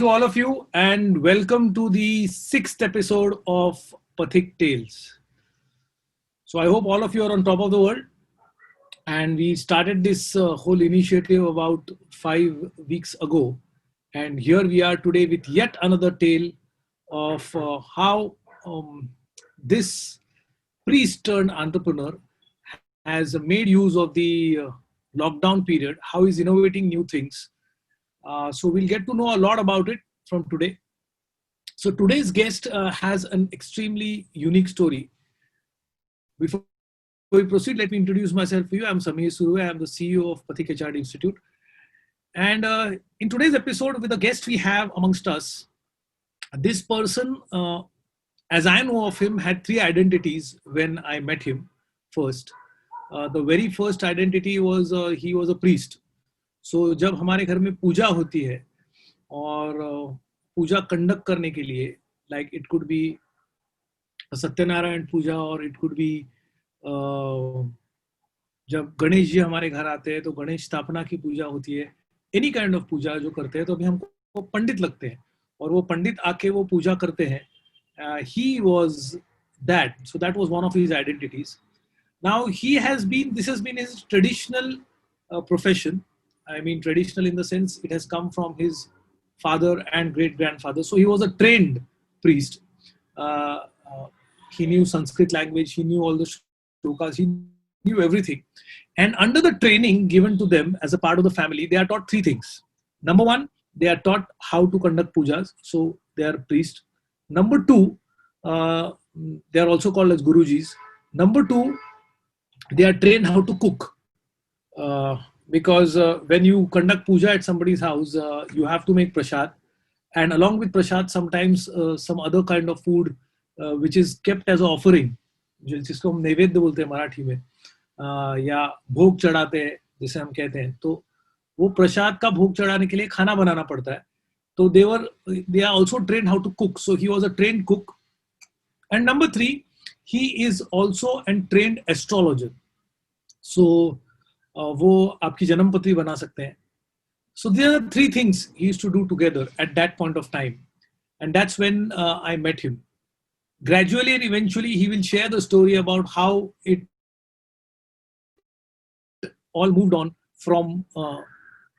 to all of you and welcome to the sixth episode of Pathik Tales. So I hope all of you are on top of the world, and we started this whole initiative about 5 weeks ago, and here we are today with yet another tale of how this priest turned entrepreneur has made use of the lockdown period, how he's innovating new things. So we'll get to know a lot about it from today. So today's guest has an extremely unique story. Before we proceed, let me introduce myself to you. I'm Samir Surve. I'm the CEO of Pathik HRD Institute. And in today's episode, with the guest we have amongst us, this person, as I know of him, had 3 identities when I met him first. The very first identity was he was a priest. So जब हमारे घर में पूजा होती है और पूजा conduct करने के लिए, like it could be Satyanarayan पूजा और it could be जब गणेश जी हमारे घर आते हैं तो गणेश स्थापना की पूजा होती है, any kind of पूजा जो करते हैं तो अभी हमको पंडित लगते हैं और वो पंडित आके वो पूजा करते हैं. He was that, so that was one of his identities. Now this has been his traditional profession. I mean, traditional in the sense it has come from his father and great-grandfather. So he was a trained priest. He knew Sanskrit language, he knew all the shlokas, he knew everything. And under the training given to them as a part of the family, they are taught 3 things. Number 1, they are taught how to conduct pujas. So they are priests. Number 2, they are also called as gurujis. Number 2, they are trained how to cook. Because when you conduct puja at somebody's house, you have to make prasad, and along with prasad, sometimes some other kind of food which is kept as an offering, जिसको हम नैवेद्य बोलते हैं मराठी में, या भोग चढ़ाते हैं जिसे हम कहते हैं, तो वो प्रसाद का भोग चढ़ाने के लिए खाना बनाना पड़ता है. तो they are also trained how to cook. So he was a trained cook. And number 3, he is also a trained astrologer. So वो आपकी जन्मपत्री बना सकते हैं. So there are 3 things he used to do together at that point of time, and that's when I met him. Gradually and eventually he will share the story about how it all moved on from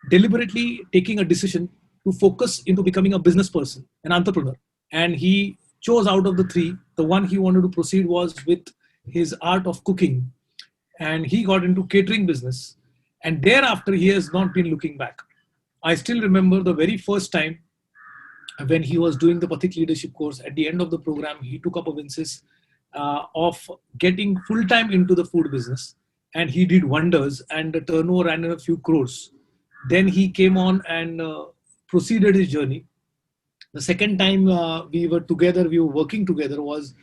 deliberately taking a decision to focus into becoming a business person, an entrepreneur. And he chose out of the 3, the one he wanted to proceed was with his art of cooking. And he got into catering business, and thereafter he has not been looking back. I still remember the very first time when he was doing the Pathik leadership course. At the end of the program, he took up a insist of getting full-time into the food business, and he did wonders, and the turnover ran in a few crores. Then he came on and proceeded his journey. The second time we were working together was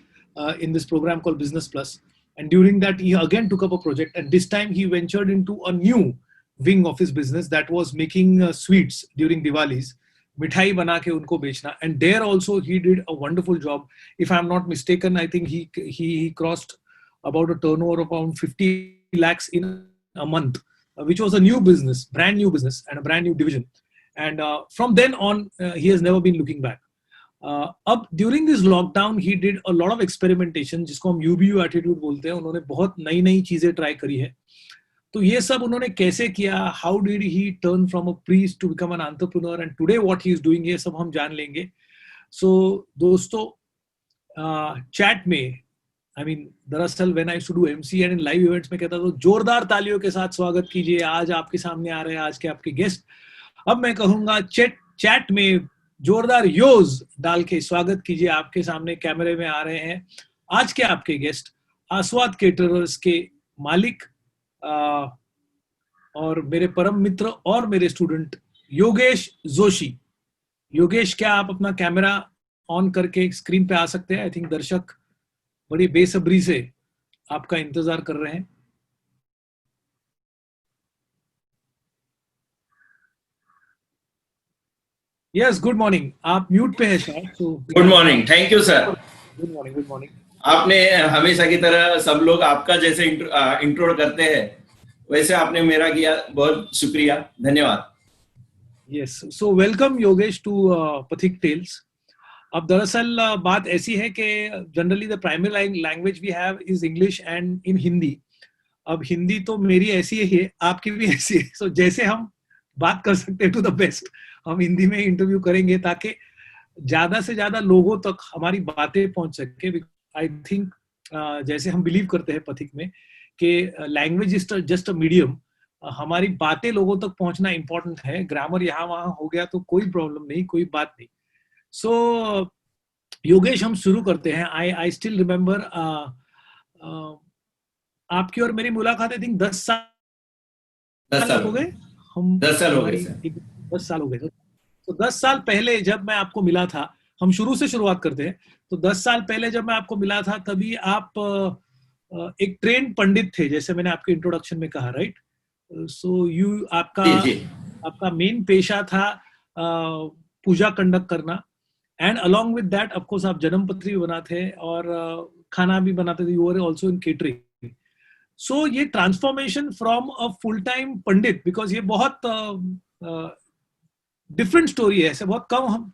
in this program called Business Plus. And during that, he again took up a project, and this time he ventured into a new wing of his business that was making sweets during Diwalis, mithai bana ke unko bechna. And there also he did a wonderful job. If I'm not mistaken, I think he crossed about a turnover of around 50 lakhs in a month, which was a new business, brand new business and a brand new division. And from then on, he has never been looking back. अब during this lockdown he did a lot of experimentation, जिसको हम यूबीयू attitude बोलते हैं. उन्होंने बहुत नई नई चीजें ट्राई करी है. तो ये सब उन्होंने कैसे किया, how did he turn from a priest to become an entrepreneur, and today what he is doing, ये सब हम जान लेंगे. सो दोस्तों, चैट में दरअसल when I used to do MC and in live events में कहता था, जोरदार तालियों के साथ स्वागत कीजिए, आज आपके सामने आ रहे हैं आज के आपके गेस्ट. अब मैं कहूंगा चैट में जोरदार योज डाल के स्वागत कीजिए. आपके सामने कैमरे में आ रहे हैं आज के आपके गेस्ट, आस्वाद केटरर्स के मालिक और मेरे परम मित्र और मेरे स्टूडेंट योगेश जोशी. योगेश, क्या आप अपना कैमरा ऑन करके स्क्रीन पे आ सकते हैं? आई थिंक दर्शक बड़ी बेसब्री से आपका इंतजार कर रहे हैं. Yes, good morning. आप म्यूट पे हैं शायद. Good morning. Thank you sir. Good morning. Good morning. आपने हमेशा की तरह सब लोग आपका जैसे इंट्रो करते हैं वैसे आपने मेरा किया. बहुत शुक्रिया, धन्यवाद. Yes, so welcome Yogesh to Pathik tales. अब दरअसल बात ऐसी है कि generally the primary language we have is English and in Hindi. अब हिंदी तो मेरी ऐसी है, आपकी भी ऐसी है. सो जैसे हम बात कर सकते हैं टू द बेस्ट, हम हिंदी में इंटरव्यू करेंगे ताकि ज्यादा से ज्यादा लोगों तक हमारी बातें पहुंच सके. आई थिंक जैसे हम बिलीव करते हैं पथिक में कि language is just a medium. हमारी बातें लोगों तक पहुंचना इंपॉर्टेंट है. ग्रामर यहाँ वहां हो गया तो कोई प्रॉब्लम नहीं, कोई बात नहीं. सो योगेश, हम शुरू करते हैं. आई स्टिल रिमेम्बर आपकी और मेरी मुलाकात आई थिंक 10 साल हो गए. हम 10 साल हो गए सर. 10 साल हो गए. तो 10 साल पहले जब मैं आपको मिला था, हम शुरू से शुरुआत करते हैं. तो 10 साल पहले जब मैं आपको मिला था तभी आप एक ट्रेंड पंडित थे, जैसे मैंने आपके इंट्रोडक्शन में कहा, राइट? सो यू आपका मेन पेशा था पूजा कंडक्ट करना, and along with that of course आप जन्मपत्री भी बनाते और खाना भी बनाते थे. You are also in catering. So ये transformation from a full time pandit, because ये बहुत डिफरेंट स्टोरी है. ऐसे बहुत कम हम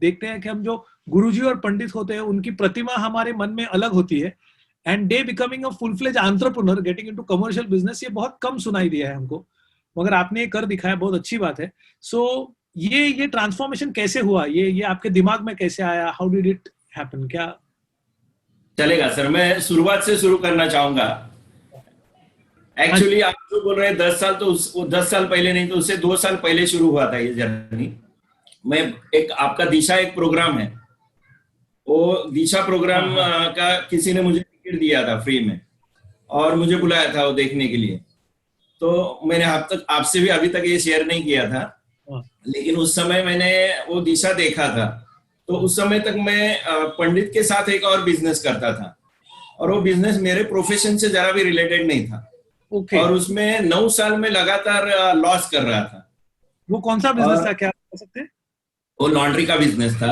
देखते हैं कि हम जो गुरुजी और पंडित होते हैं उनकी प्रतिमा हमारे मन में अलग होती है, and day becoming a full fledge entrepreneur getting into commercial business, ये बहुत कम सुनाई दिया है हमको, मगर आपने ये कर दिखाया, बहुत अच्छी बात है. सो ये ट्रांसफॉर्मेशन कैसे हुआ? ये आपके दिमाग में कैसे आया? How did it happen? क्या चलेगा सर, मैं शुरुआत से शुरू करना चाहूंगा. एक्चुअली आप जो बोल रहे हैं 10 साल, तो 10 साल पहले नहीं, तो उससे 2 साल पहले शुरू हुआ था ये जर्नी. मैं एक आपका दिशा एक प्रोग्राम है, वो दिशा प्रोग्राम का किसी ने मुझे टिकट दिया था फ्री में और मुझे बुलाया था वो देखने के लिए. तो मैंने आपसे भी अभी तक ये शेयर नहीं किया था, लेकिन उस समय मैंने वो दिशा देखा था. तो उस समय तक मैं पंडित के साथ एक और बिजनेस करता था, और वो बिजनेस मेरे प्रोफेशन से जरा भी रिलेटेड नहीं था. और उसमें 9 साल में लगातार लॉस कर रहा था. वो कौन सा बिजनेस था, क्या आप बता सकते हैं? वो लॉन्ड्री का बिजनेस था.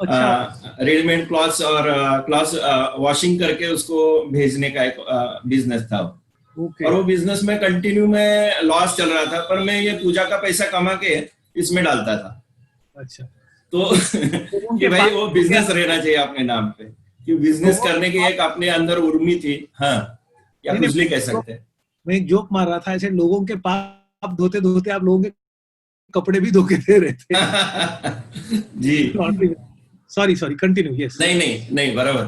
अच्छा. रेडीमेड क्लॉथ्स और क्लॉथ्स वॉशिंग करके उसको भेजने का एक बिजनेस था. और वो बिजनेस में कंटिन्यू में लॉस चल रहा था, पर मैं ये पूजा का पैसा कमा के इसमें डालता था. अच्छा. तो कि भाई वो बिजनेस रहना चाहिए अपने नाम पे, कि बिजनेस करने की एक अपने अंदर उर्मी थी. हाँ, या कुछ भी कह सकते हैं. मैं एक जोक मार रहा था, ऐसे लोगों के पाप धोते धोते आप लोगों के कपड़े भी धो के दे रहे थे. जी. Sorry continue. यस. नहीं बराबर.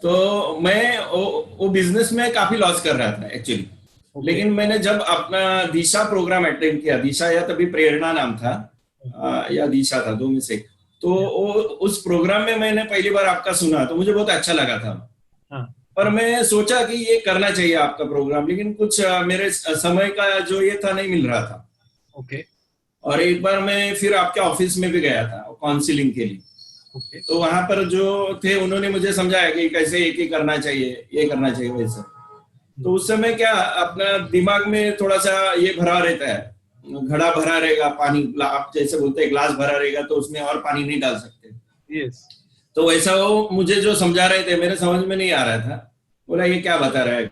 तो मैं वो बिजनेस में काफी लॉस कर रहा था एक्चुअली. लेकिन मैंने जब अपना दिशा प्रोग्राम अटेंड किया, दिशा या तभी प्रेरणा नाम था, या दिशा था, दो में से. तो उस प्रोग्राम में मैंने पहली बार आपका सुना, तो मुझे बहुत अच्छा लगा था. पर मैं सोचा कि ये करना चाहिए आपका प्रोग्राम, लेकिन कुछ मेरे समय का जो ये था नहीं मिल रहा था. ओके. और एक बार मैं फिर आपके ऑफिस में भी गया था काउंसलिंग के लिए. तो वहां पर जो थे उन्होंने मुझे समझाया कि कैसे एक ही करना चाहिए, ये करना चाहिए वैसे. तो उस समय क्या अपना दिमाग में थोड़ा सा ये भरा रहता है, घड़ा भरा रहेगा पानी, आप जैसे बोलते हैं ग्लास भरा रहेगा तो उसमें और पानी नहीं डाल सकते. यस. तो वैसा वो मुझे जो समझा रहे थे मेरे समझ में नहीं आ रहा था. बोला ये क्या बता रहा है.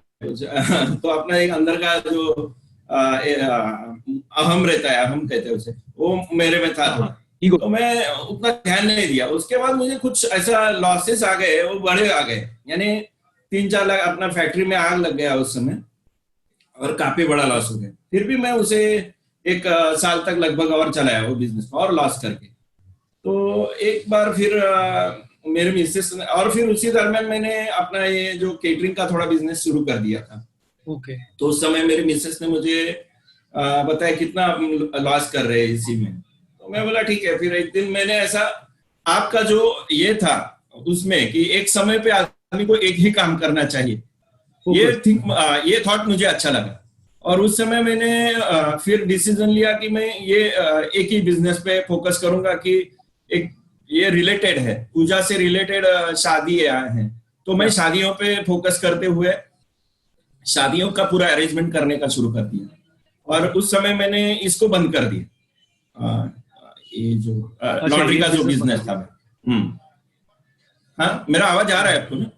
तो अपना एक अंदर का जो अहम रहता है, अहम कहते हैं उसे, वो मेरे में था थोड़ा. तो मैं उतना ध्यान नहीं दिया. उसके बाद मुझे कुछ ऐसा लॉसेस आ गए, वो बड़े आ गए. यानी 3-4 लाख अपना फैक्ट्री में आग लग गया उस समय, और काफी बड़ा लॉस हो गया. फिर भी मैं उसे 1 साल तक लगभग और चलाया वो बिजनेस, और लॉस करके. तो एक बार फिर मेरे मिसेस, और फिर उसी दरमियान मैंने अपना ये जो केटरिंग का थोड़ा बिजनेस शुरू कर दिया था. ओके. तो उस समय मेरे मिसेस ने मुझे बताया कितना लॉस कर रहे हैं इसी में. तो मैं बोला ठीक है. फिर एक दिन मैंने ऐसा, आपका जो ये था उसमें कि एक समय पे आदमी को एक ही काम करना चाहिए, ये थॉट मुझे अच्छा लगा. और उस समय मैंने फिर डिसीजन लिया कि मैं ये एक ही बिजनेस पे फोकस करूंगा, कि एक ये रिलेटेड है, पूजा से रिलेटेड शादी हैं, तो मैं शादियों पे फोकस करते हुए शादियों का पूरा अरेंजमेंट करने का शुरू कर दिया. और उस समय मैंने इसको बंद कर दिया, ये जो लॉन्ड्री का जो बिजनेस था. हाँ, मेरा आवाज आ रहा है आपको ना?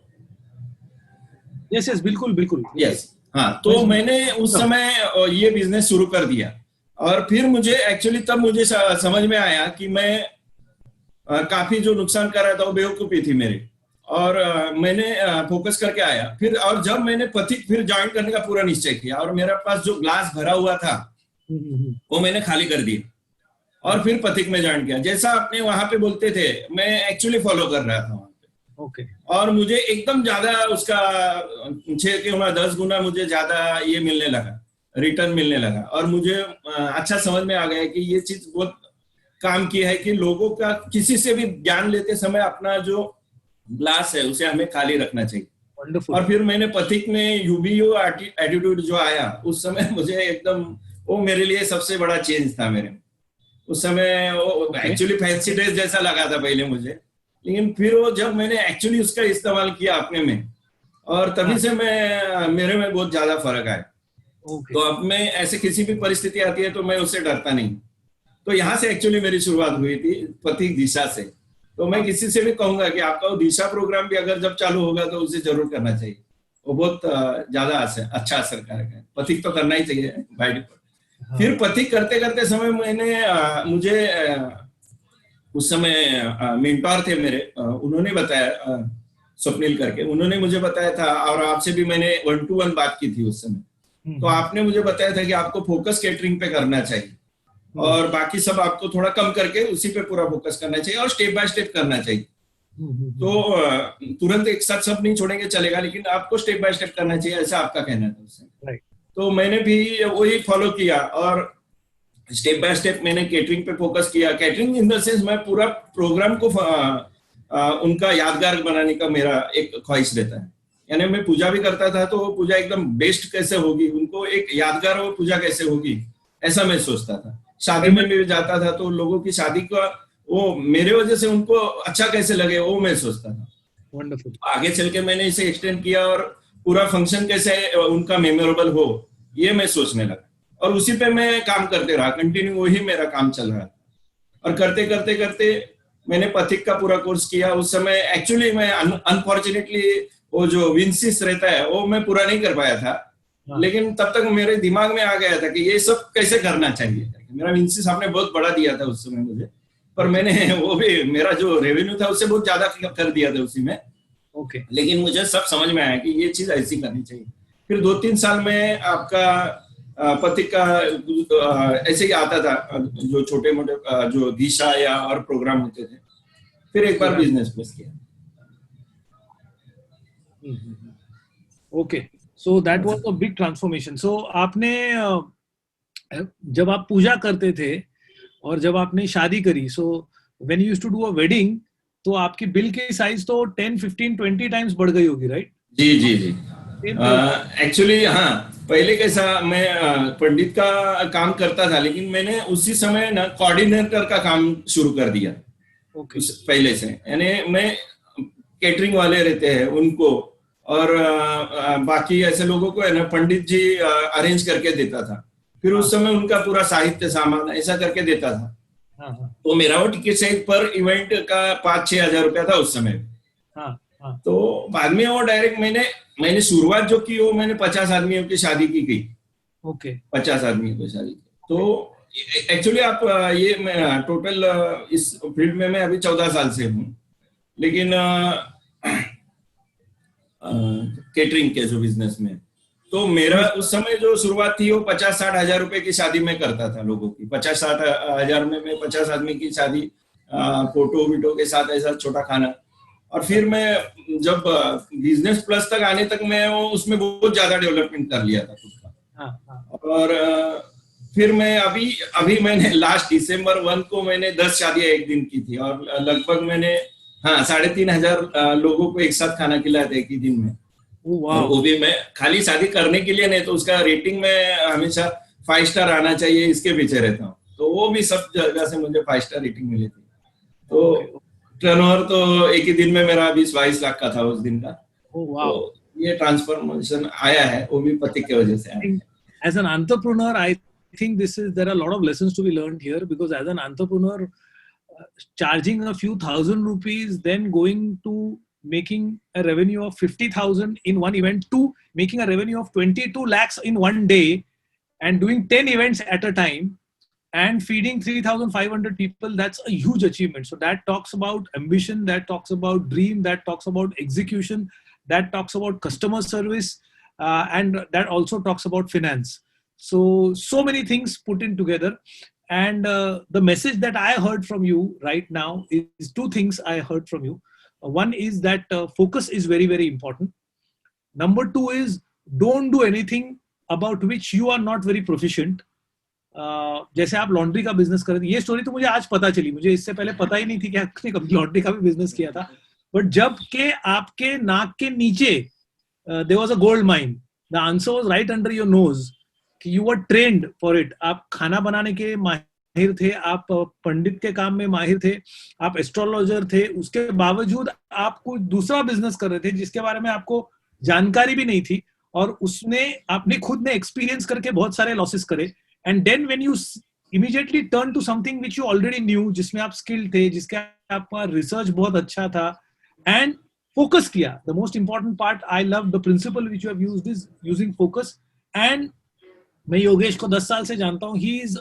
यस बिल्कुल. यस. हाँ, तो मैंने उस समय ये बिजनेस शुरू कर दिया. और फिर मुझे एक्चुअली तब मुझे समझ में आया कि मैं काफी जो नुकसान कर रहा था वो बेवकूफी थी मेरी, और मैंने फोकस करके आया फिर। और जब मैंने पथिक फिर ज्वाइन करने का पूरा निश्चय किया, और मेरे पास जो ग्लास भरा हुआ था वो मैंने खाली कर दिया, और फिर पथिक में ज्वाइन किया। जैसा आपने वहां पे बोलते थे मैं एक्चुअली फॉलो कर रहा था वहां पे। ओके। और मुझे एकदम ज्यादा उसका 6 के 10 गुना मुझे ज्यादा ये मिलने लगा, रिटर्न मिलने लगा। और मुझे अच्छा समझ में आ गया कि ये चीज बहुत काम की है कि लोगों का किसी से भी ज्ञान लेते समय अपना जो ग्लास है उसे हमें खाली रखना चाहिए। वंडरफुल। और फिर मैंने पथिक में यूबीओ एटीट्यूड जो आया उस समय मुझे एकदम वो मेरे लिए सबसे बड़ा चेंज था मेरे। उस समय वो एक्चुअली फैंसी ड्रेस जैसा लगा था पहले मुझे, लेकिन फिर वो जब मैंने एक्चुअली उसका इस्तेमाल किया अपने में, और तभी से मैं मेरे में बहुत ज्यादा फर्क आया। तो अब मैं ऐसे किसी भी परिस्थिति आती है तो मैं उससे डरता नहीं। तो यहाँ से एक्चुअली मेरी शुरुआत हुई थी पथिक दिशा से। तो मैं किसी से भी कहूंगा कि आपका वो दिशा प्रोग्राम भी अगर जब चालू होगा तो उसे जरूर करना चाहिए, वो बहुत ज्यादा अच्छा असर कारक है। पथिक तो करना ही चाहिए बाय डिफॉल्ट। फिर पथिक करते करते समय मैंने मुझे उस समय मेंटोर थे मेरे, उन्होंने बताया, स्वप्निल करके, उन्होंने मुझे बताया था, और आपसे भी मैंने 1-to-1 बात की थी उस समय। तो आपने मुझे बताया था कि आपको फोकस केटरिंग पे करना चाहिए, और बाकी सब आपको थोड़ा कम करके उसी पे पूरा फोकस करना चाहिए, और स्टेप बाय स्टेप करना चाहिए। तो तुरंत एक साथ सब नहीं छोड़ेंगे चलेगा, लेकिन आपको स्टेप बाय स्टेप करना चाहिए, ऐसा आपका कहना था उससे। तो मैंने भी वही फॉलो किया, और स्टेप बाय स्टेप मैंने केटरिंग पे फोकस किया। केटरिंग इन द सेंस मैं पूरा प्रोग्राम को उनका यादगार बनाने का मेरा एक ख्वाहिश रहता है। यानी मैं पूजा भी करता था तो पूजा एकदम बेस्ट कैसे होगी, उनको एक यादगार वो पूजा कैसे होगी, ऐसा मैं सोचता था। शादी में भी जाता था तो लोगों की शादी का वो मेरे वजह से उनको अच्छा कैसे लगे वो मैं सोचता था। वंडरफुल। आगे चल के मैंने इसे एक्सटेंड किया, और पूरा फंक्शन कैसे उनका मेमोरेबल हो ये मैं सोचने लगा, और उसी पे मैं काम करते रहा, कंटिन्यू वही मेरा काम चल रहा था। और करते करते करते मैंने पथिक का पूरा कोर्स किया। उस समय एक्चुअली मैं अनफॉर्चुनेटली वो जो विंसिस रहता है वो मैं पूरा नहीं कर पाया था, लेकिन तब तक मेरे दिमाग में आ गया था कि ये सब कैसे करना चाहिए। मेरा विंसिस आपने बहुत बड़ा दिया था उस समय मुझे, पर मैंने वो भी मेरा जो रेवेन्यू था उससे बहुत ज्यादा कर दिया था उसी में। ओके। लेकिन मुझे सब समझ में आया कि ये चीज ऐसी करनी चाहिए। फिर 2-3 साल में आपका पथिक का ऐसे ही आता था, जो छोटे मोटे जो दिशा या और प्रोग्राम होते थे। फिर एक बार बिजनेस प्लस किया। Okay, so that was a big transformation. So आपने जब आप पूजा करते थे और जब आपने शादी करी, so when you used to do a wedding, तो आपकी बिल की साइज तो 10, 15, 20 टाइम्स बढ़ गई होगी, राइट? जी जी जी। एक्चुअली हाँ, पहले कैसा मैं पंडित का काम करता था, लेकिन मैंने उसी समय ना कोऑर्डिनेटर का काम शुरू कर दिया। ओके। पहले से यानी मैं केटरिंग वाले रहते हैं उनको, और बाकी ऐसे लोगों को है ना पंडित जी अरेंज करके देता था। फिर उस समय उनका पूरा साहित्य सामान ऐसा करके देता था। तो मेरा वो टिकट साइज पर इवेंट का 5-6 हजार रुपया था उस समय। तो बाद में वो डायरेक्ट मैंने शुरुआत जो की वो मैंने 50 आदमियों की शादी की गई। ओके। 50 आदमियों की शादी। तो एक्चुअली आप ये मैं टोटल इस फील्ड में मैं अभी 14 साल से हूँ, लेकिन केटरिंग के जो बिजनेस में, तो मेरा उस समय जो शुरुआत थी वो 50-60 हजार रुपए की शादी में करता था लोगों की। 50-60 हजार में मैं 50 आदमी की शादी, फोटो वीटो के साथ ऐसा छोटा खाना। और फिर मैं जब बिजनेस प्लस तक आने तक मैं उसमें बहुत ज्यादा डेवलपमेंट कर लिया था खुद का। और फिर मैं अभी मैंने लास्ट December 1 को मैंने 10 शादियां एक दिन की थी, और लगभग मैंने 3,500 लोगों को एक साथ खाना खिलाया था एक ही दिन में। और वो भी मैं खाली शादी करने के लिए नहीं, तो उसका रेटिंग में हमेशा 5 स्टार आना चाहिए इसके पीछे रहता हूँ। तो वो भी सब जगह से मुझे 5 स्टार रेटिंग मिली थी। तो टर्नओवर तो एक ही दिन में मेरा 20-22 लाख का था उस दिन का। तो ये ट्रांसफॉर्मेशन आया है, वो भी पथिक की वजह से आया है। As an entrepreneur, I think there are a lot of lessons to be learned here, because as an entrepreneur, charging a few thousand rupees, then going to making a revenue of 50,000 in one event, to making a revenue of 22 lakhs in one day, and doing 10 events at a time, and feeding 3,500 people, that's a huge achievement. So that talks about ambition, that talks about dream, that talks about execution, that talks about customer service, and that also talks about finance. So many things put in together. And the message that I heard from you right now is two things I heard from you. One is that focus is very, very important. Number two is, don't do anything about which you are not very proficient. जैसे आप laundry का business कर रहे थे, ये story तो मुझे आज पता चली, मुझे इससे पहले पता ही नहीं थी कि आपने कभी लॉन्ड्री का भी बिजनेस किया था. बट जब के आपके नाक के नीचे there was a gold mine, the answer was right under your nose, कि you were trained for it. आप खाना बनाने के माहिर थे, आप पंडित के काम में माहिर थे, आप एस्ट्रोलॉजर थे, उसके बावजूद आप कोई दूसरा बिजनेस कर रहे थे जिसके बारे में आपको जानकारी भी नहीं थी, और उसने आपने खुद ने एक्सपीरियंस करके बहुत सारे लॉसेस करे. And then when you immediately turn to something which you already knew, जिसमें आप skilled थे, जिसके आपका research बहुत अच्छा था, and focus किया. The most important part, I love the principle which you have used is using focus. And मैं योगेश को 10 साल से जानता हूँ. He is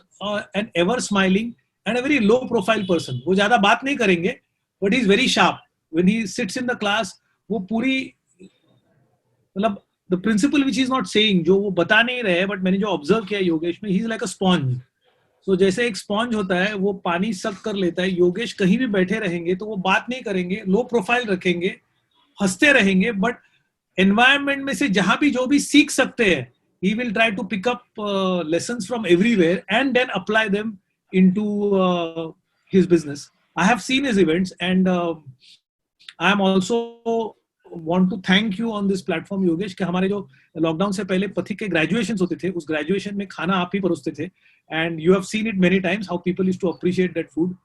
an ever smiling and a very low profile person. वो ज़्यादा बात नहीं करेंगे, but he is very sharp. When he sits in the class, वो पूरी, मतलब the principle which he is not saying, जो वो बता नहीं रहे, बट मैंने जो ऑब्जर्व किया योगेश में, he is like a sponge. So जैसे एक स्पॉन्ज होता है, वो पानी सक कर लेता है. योगेश कहीं भी बैठे रहेंगे तो वो बात नहीं करेंगे, लो प्रोफाइल रखेंगे, हंसते रहेंगे, बट एनवायरनमेंट में से जहां भी जो भी सीख सकते हैं, he will try to pick up lessons from everywhere and then apply them into his business. I have seen his events, and I am also want to thank you on this platform, Yogesh, कि हमारे जो lockdown से पहले पथिक के graduations होते थे, उस ग्रेजुएशन में खाना आप ही परोसते थे, and you have seen it many times how people used to appreciate that food.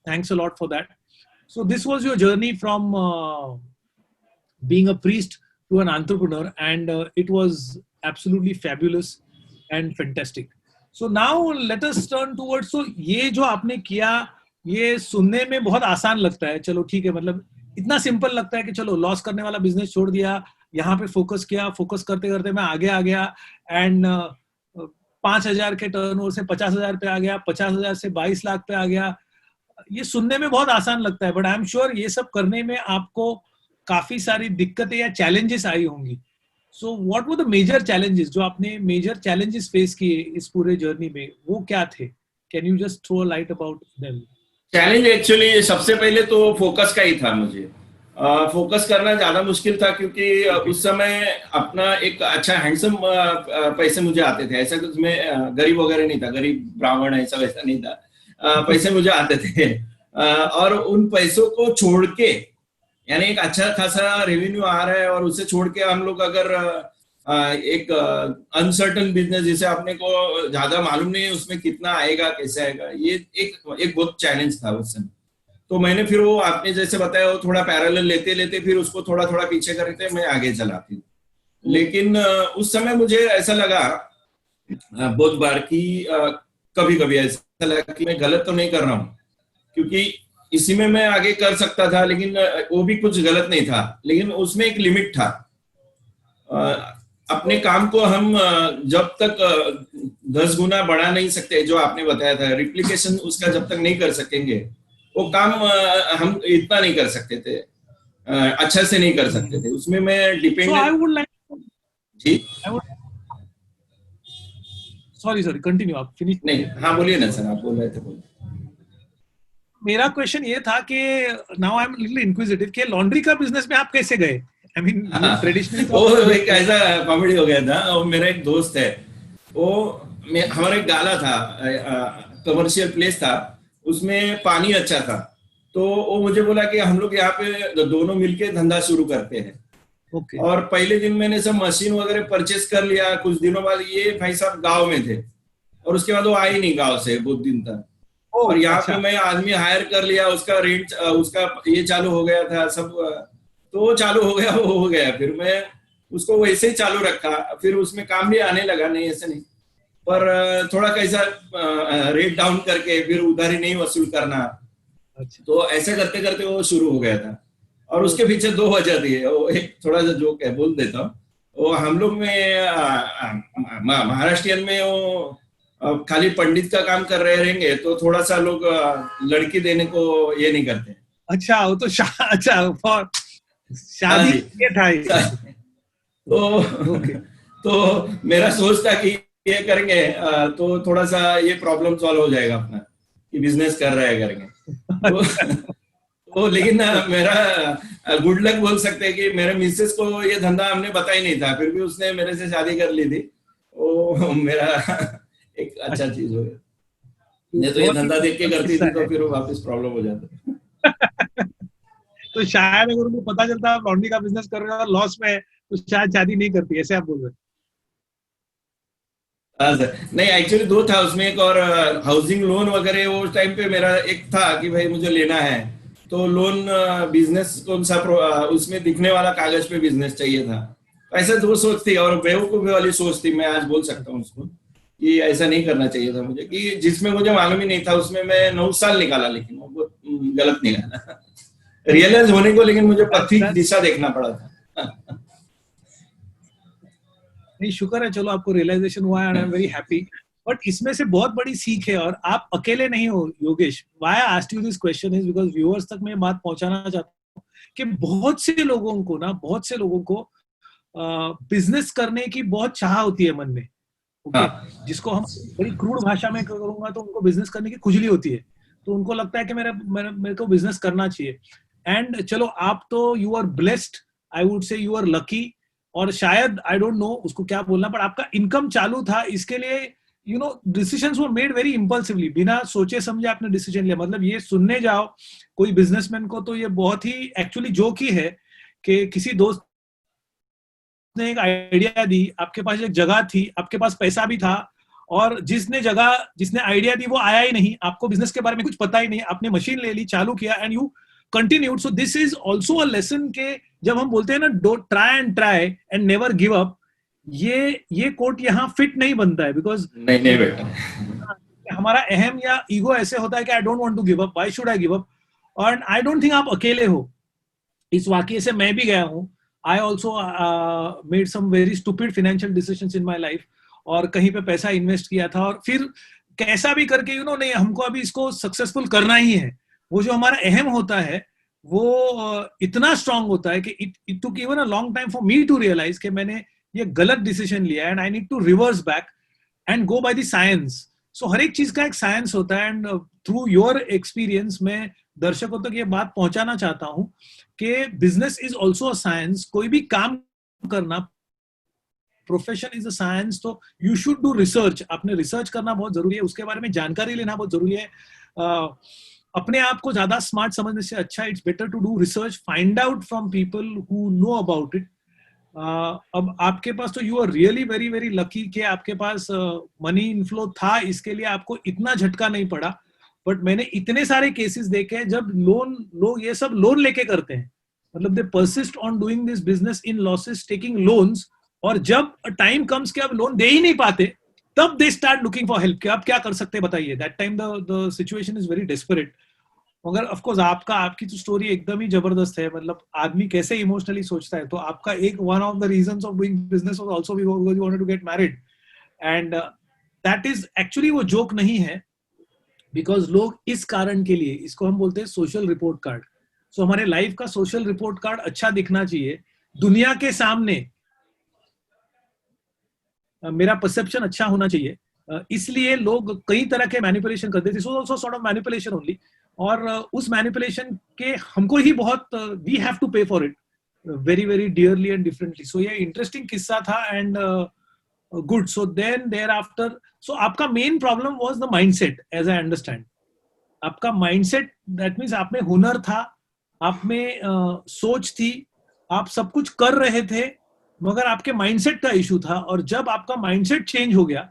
Thanks a lot for that. So this was your journey from being a priest to an entrepreneur, and it was absolutely fabulous and fantastic. So now let us turn towards, so ये जो आपने किया, ये सुनने में बहुत आसान लगता है, चलो ठीक है, मतलब इतना सिंपल लगता है कि चलो लॉस करने वाला बिजनेस छोड़ दिया, यहाँ पे फोकस किया, फोकस करते करते मैं आगे आ गया, एंड 5,000 के टर्नओवर से 50,000 पे आ गया, 50,000 से 22 लाख पे आ गया. ये सुनने में बहुत आसान लगता है, बट आई एम श्योर ये सब करने में आपको काफी सारी दिक्कतें या चैलेंजेस आई होंगी. So what were the major challenges, जो आपने मेजर चैलेंजेस फेस किए इस पूरे जर्नी में, वो क्या थे? Can you just throw light about them? Challenge actually सबसे पहले तो फोकस का ही था. मुझे फोकस करना ज्यादा मुश्किल था, क्योंकि उस समय अपना एक अच्छा हैंडसम पैसे मुझे आते थे. ऐसा कुछ मैं गरीब वगैरह नहीं था, गरीब ब्राह्मण ऐसा वैसा नहीं था. पैसे मुझे आते थे, और उन पैसों को छोड़ के, यानी एक अच्छा खासा रेवेन्यू आ रहा है, और उसे छोड़ के हम लोग अगर एक अनसर्टन बिजनेस, जिसे अपने को ज्यादा मालूम नहीं है उसमें कितना आएगा, कैसे आएगा, ये एक बहुत चैलेंज था उस समय. तो मैंने फिर वो आपने जैसे बताया, वो थोड़ा पैरेलल लेते लेते फिर उसको थोड़ा थोड़ा पीछे करते मैं आगे चला थी. लेकिन उस समय मुझे ऐसा लगा बहुत बार कि कभी कभी ऐसा लगा कि मैं गलत तो नहीं कर रहा हूँ, क्योंकि इसी में मैं आगे कर सकता था, लेकिन वो भी कुछ गलत नहीं था, लेकिन उसमें एक लिमिट था. अपने काम को हम जब तक 10 गुना बढ़ा नहीं सकते, जो आपने बताया था रिप्लिकेशन, उसका जब तक नहीं कर सकेंगे वो काम हम इतना नहीं कर सकते थे, अच्छा से नहीं कर सकते थे. उसमें मैं डिपेंडेंट. जी सॉरी कंटिन्यू, आप फिनिश. नहीं, हाँ बोलिए ना सर, आप बोल रहे थे. मेरा क्वेश्चन ये था कि now I am little inquisitive कि लॉन्ड्री का बिजनेस में आप कैसे गए? I mean, ट्रेडिशनली वो एक ऐसा कॉमेडी हो गया था. वो मेरा एक दोस्त है, वो हमारा एक गाला था, कमर्शियल प्लेस था, उसमें पानी अच्छा था. तो वो मुझे बोला कि हम लोग यहाँ पे दोनों मिलके धंधा शुरू करते हैं. Okay. और पहले दिन मैंने सब मशीन वगैरह परचेस कर लिया. कुछ दिनों बाद ये भाई साहब गाँव में थे, और उसके बाद वो आए नहीं गाँव से बहुत दिन तक. और यहाँ पे मैं आदमी हायर कर लिया, उसका रेंट, उसका ये चालू हो गया था सब, तो वो चालू हो गया, वो हो गया. फिर मैं उसको वैसे ही चालू रखा, फिर उसमें काम भी आने लगा, नहीं ऐसे नहीं, पर थोड़ा कैसा रेट डाउन करके फिर उधारी नहीं वसूल करना. तो ऐसा करते करते वो शुरू हो गया था. और उसके पीछे 2 वजह थी. वो एक थोड़ा सा जोक है, बोल देता हूँ. वो हम लोग में महाराष्ट्रियन में वो खाली पंडित का काम कर रहे रहेंगे तो थोड़ा सा लोग लड़की देने को ये नहीं करते। अच्छा, वो तो अच्छा, for हाँ शादी जी। के था ये। तो ओके। तो मेरा सोच था कि ये करेंगे तो थोड़ा सा ये प्रॉब्लम सॉल्व हो जाएगा अपना, कि बिजनेस कर रहे हैं करके। तो लेकिन मेरा गुड लक बोल सकते हैं कि मेरे मिसेस को ये धंधा हमने बता ही नहीं था, फिर भी उसने मेरे से शादी कर ली थी। वो मेरा एक अच्छा चीज हो गया। नहीं तो ये बहुत ही धंधा देख के करती किस्सा थी तो है। फिर वो वापस प्रॉब्लम हो जाता। तो शायद अगर उनको पता चलता आप लॉन्ड्री का बिजनेस कर रहे हो और लॉस में है, तो शायद शादी नहीं करती, ऐसे आप बोल रहे हाँ सर, नहीं एक्चुअली दो था उसमें, एक और हाउसिंग लोन वगैरह वो टाइम पे मेरा एक था कि भाई मुझे लेना है, तो लोन बिजनेस कौन सा उसमें दिखने वाला कागज पे बिजनेस चाहिए था। ऐसे दो सोच थी, और बेवकूफी वाली सोच थी, मैं आज बोल सकता हूँ उसको कि ऐसा नहीं करना चाहिए था मुझे, कि जिसमें मुझे मालूम ही नहीं था उसमें मैं 9 साल निकाला, लेकिन वो बहुत गलत निकाला। रियलाइज होने को लेकिन मुझे पथी that's दिशा देखना पड़ा था। नहीं, शुक्र है, चलो आपको रियलाइजेशन हुआ and I am very happy. But इसमें से बहुत बड़ी सीख है, और आप अकेले नहीं हो Yogesh. Why I asked you this question is because viewers तक मैं बात पहुंचाना चाहता हूं कि बहुत से लोगों को ना, बहुत से लोगों को बिजनेस करने की बहुत चाह होती है मन में। ओके, हाँ जिसको हम बड़ी क्रूड भाषा में करूंगा तो उनको बिजनेस करने की खुजली होती है। तो उनको लगता है कि मेरे को बिजनेस करना चाहिए। एंड चलो, आप तो you are blessed, I would say you are lucky, और शायद आई डोंट नो उसको क्या बोलना, पर आपका इनकम चालू था, इसके लिए you know decisions were made very impulsively, बिना सोचे समझे आपने डिसीजन लिया। मतलब ये सुनने जाओ कोई बिजनेसमैन को तो ये बहुत ही एक्चुअली जोक ही है कि किसी दोस्त ने एक आइडिया दी, आपके पास एक जगह थी, आपके पास पैसा भी था, और जिसने आइडिया दी वो आया ही नहीं, आपको बिजनेस के बारे में कुछ पता ही नहीं, आपने मशीन ले ली, चालू किया and you continued. So this is also a lesson के जब हम बोलते हैं ना don't try and never give up, ये कोट यहाँ फिट नहीं बनता है, बिकॉज नहीं नहीं बेटा। हमारा अहम या ईगो ऐसे होता है कि I don't want to give up, why should I give up. और आई डोंट थिंक आप अकेले हो इस वाकये से, मैं भी गया हूँ। I also made some very stupid financial decisions in my life, और कहीं पे पैसा इन्वेस्ट किया था, और फिर कैसा भी करके नहीं, हमको अभी इसको सक्सेसफुल करना ही है। वो जो हमारा अहम होता है वो इतना स्ट्रांग होता है कि it took even a long time for me to realize कि मैंने ये गलत डिसीजन लिया and I need to reverse back and go by the science. So हर एक चीज का एक साइंस होता है, एंड थ्रू योर एक्सपीरियंस मैं दर्शकों तक ये बात पहुंचाना चाहता हूं कि business is also a science. कोई भी काम करना, प्रोफेशन इज अ साइंस, तो यू शुड डू रिसर्च। आपने रिसर्च करना बहुत जरूरी है, उसके बारे में जानकारी लेना बहुत जरूरी है। अपने आप को ज्यादा स्मार्ट समझने से अच्छा it's better to do research, find out from people who know about it. अब आपके पास तो you are really very very lucky कि आपके पास मनी इनफ्लो था, इसके लिए आपको इतना झटका नहीं पड़ा। बट मैंने इतने सारे केसेस देखे हैं जब लोग ये सब लोन लेके करते हैं, मतलब दे persist on doing this business in losses, taking loans, और जब टाइम कम्स कि अब लोन दे ही नहीं पाते, तब they start looking for help कि आप क्या कर सकते हैं बताइए। That time the situation is very desperate. मगर ऑफ कोर्स आपकी तो स्टोरी एकदम ही जबरदस्त है। मतलब आदमी कैसे इमोशनली सोचता है, तो आपका एक one of the reasons of doing business was also because you wanted to get married, and that is actually वो जोक नहीं है, बिकॉज लोग इस कारण के लिए, इसको हम बोलते हैं सोशल रिपोर्ट कार्ड। सो हमारे लाइफ का सोशल रिपोर्ट कार्ड अच्छा दिखना चाहिए दुनिया के सामने, मेरा परसेप्शन अच्छा होना चाहिए। इसलिए लोग कई तरह के मैनिपुलेशन करते थे, so also sort of manipulation only. और उस मैनिपुलेशन के हमको ही बहुत we have to pay for it very very dearly and differently. So ये इंटरेस्टिंग किस्सा था and good. So then thereafter, so आपका main problem was the mindset as I understand. आपका माइंडसेट, दैट मीन्स आप में हुनर था, आप में सोच थी, आप सब कुछ कर रहे थे, मगर आपके माइंडसेट का इशू था। और जब आपका माइंडसेट चेंज हो गया,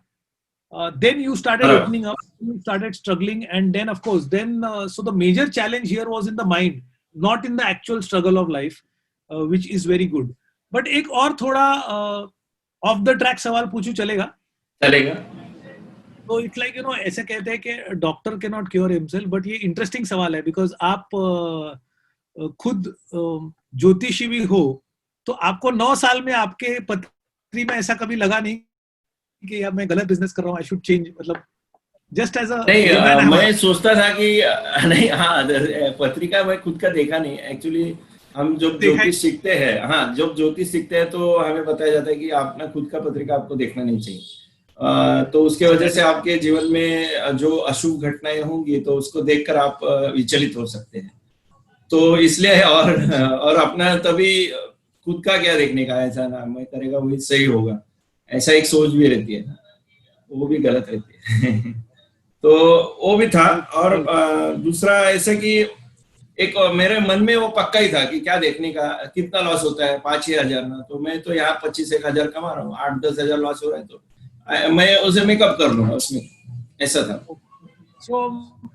then you started बराबर। opening up, you started struggling, and then of course then so the major challenge here was in the mind, not in the actual struggle of life, which is very good. But एक और थोड़ा of the track सवाल पूछूं, चलेगा? चलेगा। तो it's like ऐसे कहते हैं कि doctor can not cure himself, but ये इंटरेस्टिंग सवाल है बिकॉज आप खुद ज्योतिषी भी हो, तो आपको 9 साल में आपके पत्री में ऐसा कभी लगा नहीं कि यार मैं गलत बिजनेस कर रहा हूँ, आई शुड चेंज, मतलब जस्ट एज अ नहीं, मैं सोचता था कि नहीं, हाँ, पत्रिका मैं खुद का देखा नहीं एक्चुअली। हम जब देखा ज्योतिष सीखते हैं, हाँ, जब ज्योतिष सीखते हैं तो हमें बताया जाता है कि आप ना खुद का पत्रिका आपको देखना नहीं चाहिए। तो उसके वजह से आपके जीवन में जो अशुभ घटनाएं होंगी तो उसको देखकर आप विचलित हो सकते हैं। तो इसलिए और अपना तभी खुद का क्या देखने का, ऐसा ना मैं करेगा वही सही होगा, ऐसा एक सोच भी रहती है ना, वो भी गलत रहती है। तो वो भी था। और दूसरा ऐसे कि एक मेरे मन में वो पक्का ही था कि क्या देखने का, कितना लॉस होता है, 5-6 हजार ना, तो मैं तो यहाँ 25-1 हजार कमा रहा हूँ, 8-10 हजार लॉस हो रहा है, तो मैं उसे मेकअप कर लूंगा उसमें, ऐसा था। सो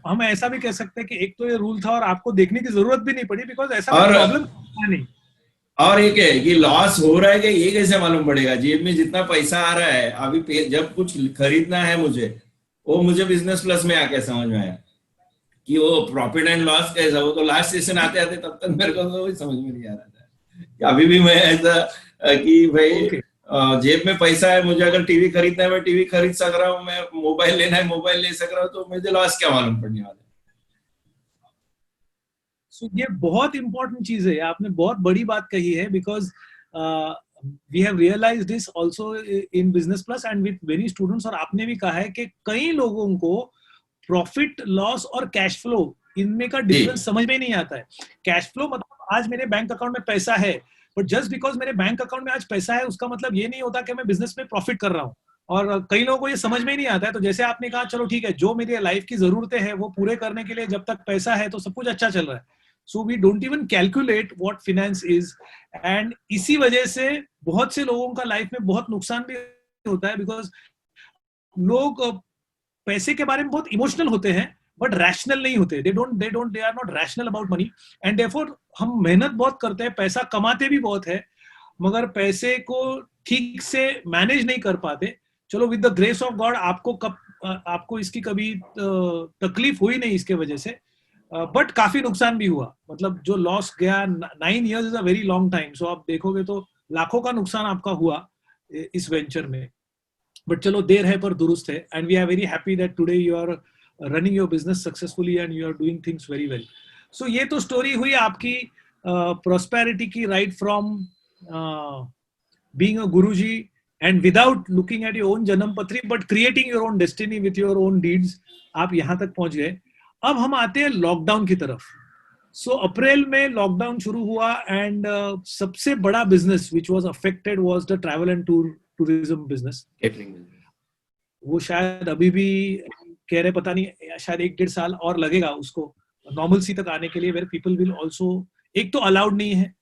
हम ऐसा भी कह सकते हैं कि एक तो ये रूल था और आपको देखने की जरूरत भी नहीं पड़ी, बिकॉज ऐसा कोई और प्रॉब्लम नहीं। और एक है कि लॉस हो रहा है कि ये कैसे मालूम पड़ेगा, जेब में जितना पैसा आ रहा है अभी जब कुछ खरीदना है मुझे, वो मुझे बिजनेस प्लस में आके समझ में आया कि वो प्रॉफिट एंड लॉस कैसा, वो तो लास्ट सेशन आते आते तब तक मेरे को तो समझ में नहीं आ रहा था कि अभी भी मैं ऐसा कि भाई ओके, जेब में पैसा है, मुझे अगर टीवी खरीदना है मैं टीवी खरीद सक रहा हूँ, मैं मोबाइल लेना है मोबाइल ले सक रहा हूँ, तो मुझे लॉस क्या मालूम पड़ने वाला है। सो ये बहुत इंपॉर्टेंट चीज है, आपने बहुत बड़ी बात कही है, because we have realise this also in business plus and with many students. और आपने भी कहा है कि कई लोगों को प्रॉफिट लॉस और कैश फ्लो इनमें का जी डिफरेंस समझ में नहीं आता है। कैश फ्लो मतलब आज मेरे बैंक अकाउंट में पैसा है, बट जस्ट बिकॉज मेरे बैंक अकाउंट में आज पैसा है उसका मतलब ये नहीं होता कि मैं बिजनेस में प्रॉफिट कर रहा हूँ। और कई लोगों को ये समझ में ही नहीं आता है। तो जैसे आपने कहा, चलो ठीक है, जो मेरी लाइफ की जरूरतें हैं वो पूरे करने के लिए जब तक पैसा है तो सब कुछ अच्छा चल रहा है। So we don't even calculate what finance is. And इसी वजह से बहुत से लोगों का लाइफ में बहुत नुकसान भी होता है, बिकॉज लोग पैसे के बारे में बहुत इमोशनल होते हैं बट रैशनल नहीं होते। They are not rational about money. And therefore हम मेहनत बहुत करते हैं, पैसा कमाते भी बहुत है, मगर पैसे को ठीक से मैनेज नहीं कर पाते। चलो with the grace of God आपको इसकी कभी तकलीफ हुई नहीं इसके वजह से, बट काफी नुकसान भी हुआ। मतलब जो लॉस गया, 9 years is a very long time. So आप देखोगे तो लाखों का नुकसान आपका हुआ इस वेंचर में। बट चलो, देर है पर दुरुस्त है, and we are very happy that today you are running your business successfully and you are doing things very well. So ये तो स्टोरी हुई आपकी प्रॉस्पेरिटी की, right from being a guruji and without looking at your own janam patri but creating your own destiny with your own deeds, आप यहां तक पहुंच गए। अब हम आते हैं लॉकडाउन की तरफ। सो अप्रैल में लॉकडाउन शुरू हुआ एंड सबसे बड़ा business which was affected was the travel and tourism business. Catering. वो शायद अभी भी कह रहे, पता नहीं, शायद 1-1.5 साल और लगेगा उसको नॉर्मल सी तक आने के लिए, वेयर पीपल विल ऑल्सो, एक तो अलाउड नहीं है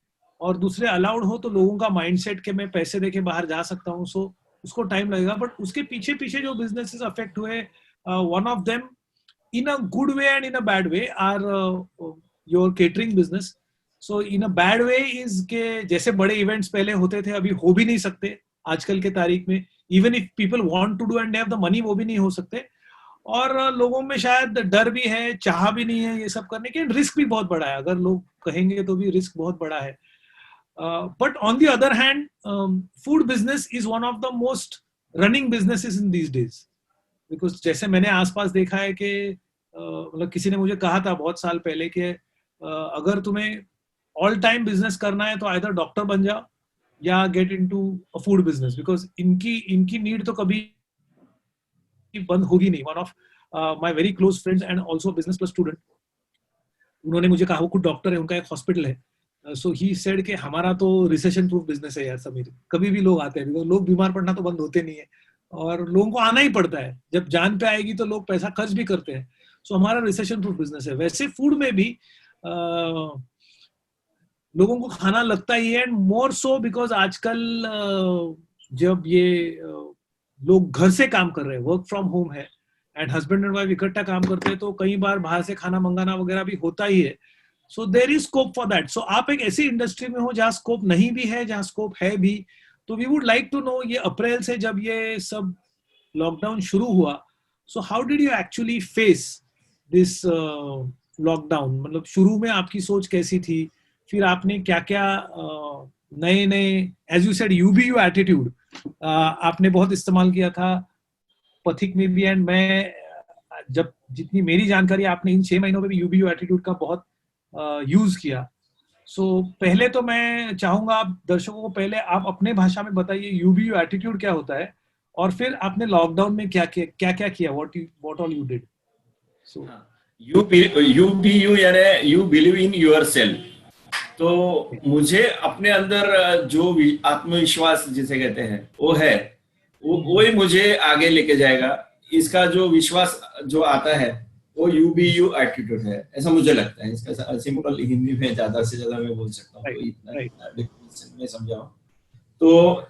और दूसरे अलाउड हो तो लोगों का माइंडसेट के मैं पैसे देके बाहर जा सकता हूँ, सो उसको टाइम लगेगा। बट उसके पीछे पीछे जो बिजनेसेस अफेक्ट हुए, one of them in a good way and in a bad way are your catering business. So in a bad way is के जैसे बड़े इवेंट्स पहले होते थे अभी हो भी नहीं सकते आजकल के तारीख में। Even if people want to do and have the money, वो भी नहीं हो सकते। और लोगों में शायद डर भी है, चाह भी नहीं है ये सब करने के, रिस्क भी बहुत बड़ा है। अगर लोग कहेंगे तो भी रिस्क बहुत बड़ा है। But on the other hand, food business is one of the most running businesses in these days. Because जैसे मैंने आसपास देखा है कि मतलब किसी ने मुझे कहा था बहुत साल पहले कि अगर तुम्हें ऑल टाइम बिजनेस करना है तो आइदर डॉक्टर बन जाओ या get into a food business, because इनकी नीड तो कभी बंद होगी नहीं। One of my very close friends and also business plus student, उन्होंने मुझे कहा, वो खुद डॉक्टर है, उनका एक हॉस्पिटल है। सो ही सेड कि हमारा तो रिसेशन प्रूफ बिजनेस है यार समीर, कभी भी लोग आते हैं, बिकॉज लोग बीमार पड़ना तो बंद होते नहीं है और लोगों को आना ही पड़ता है। जब जान पे आएगी तो लोग पैसा खर्च भी करते हैं। सो हमारा रिसेशन प्रूफ बिजनेस है। वैसे फूड में भी लोगों को खाना लगता ही है, एंड मोर सो बिकॉज आजकल जब ये लोग घर से काम कर रहे हैं, वर्क फ्रॉम होम है, एंड हस्बैंड एंड वाइफ इकट्ठा काम करते हैं, तो कई बार बाहर से खाना मंगाना वगैरह भी होता ही है। So there is scope for that. So आप एक ऐसी इंडस्ट्री में हो जहां स्कोप नहीं भी है, जहां स्कोप है भी। तो we would like to know, ये अप्रैल से जब ये सब लॉकडाउन शुरू हुआ, so how did you actually face this lockdown? मतलब शुरू में आपकी सोच कैसी थी, फिर आपने क्या क्या नए नए, एज यू सेड, यूबीयू एटीट्यूड, आपने बहुत इस्तेमाल किया था पथिक में भी, एंड मैं जब जितनी मेरी जानकारी, आपने इन 6 महीनों में भी यूबीयू एटीट्यूड का बहुत यूज किया। सो पहले तो मैं चाहूंगा आप दर्शकों को पहले आप अपने भाषा में बताइए यूबीयू एटीट्यूड क्या होता है, और फिर आपने लॉकडाउन में क्या किया, व्हाट ऑल यू डिड। सो यूबीयू यानी यू बिलीव इन योरसेल्फ। तो मुझे अपने अंदर जो आत्मविश्वास जिसे कहते हैं वो है, वो ही मुझे आगे लेके जाएगा। इसका जो विश्वास जो आता है वो यूबीयू एटीट्यूड है, ऐसा मुझे लगता है। इसका सिंपल हिंदी में ज्यादा से ज्यादा मैं बोल सकता हूँ, तो इतना डिफिनेशन में समझाऊं तो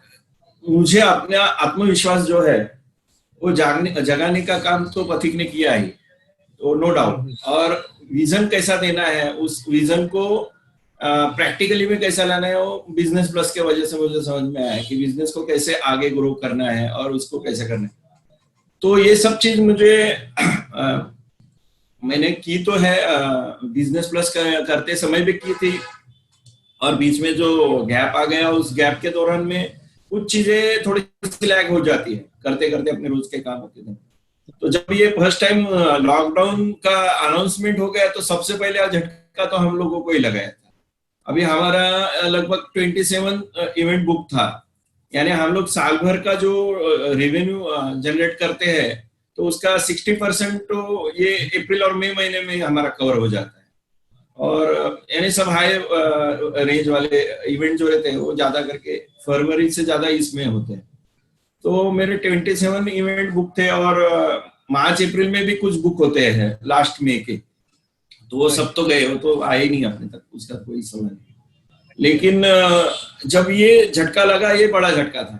मुझे अपना आत्मविश्वास जो है वो जगाने का काम तो पथिक ने किया ही, तो नो डाउट। और विजन कैसा देना है, उस विजन को प्रैक्टिकली में कैसा लाना है, वो बिजनेस प्लस के वजह से मुझे समझ में आया कि बिजनेस को कैसे आगे ग्रो करना है और उसको कैसे करना है। तो ये सब चीज मुझे मैंने की तो है, बिजनेस प्लस करते समय भी की थी, और बीच में जो गैप आ गया उस गैप के दौरान में कुछ चीजें थोड़ी सी लैग हो जाती है करते करते अपने रोज के काम होते थे। तो जब ये फर्स्ट टाइम लॉकडाउन का अनाउंसमेंट हो गया तो सबसे पहले झटका तो हम लोगों को ही लगाया था। अभी हमारा लगभग 27 इवेंट बुक था, यानी हम लोग साल भर का जो रेवेन्यू जनरेट करते हैं तो उसका 60% तो ये अप्रैल और मई महीने में हमारा कवर हो जाता है। और यानी सब हाई रेंज वाले इवेंट जो रहते हैं वो ज्यादा करके फरवरी से ज्यादा इसमें होते हैं। तो मेरे 27 इवेंट बुक थे, और मार्च अप्रैल में भी कुछ बुक होते हैं लास्ट में के, तो वो सब तो गए, वो तो आए नहीं अपने तक, उसका कोई समय नहीं। लेकिन जब ये झटका लगा, ये बड़ा झटका था।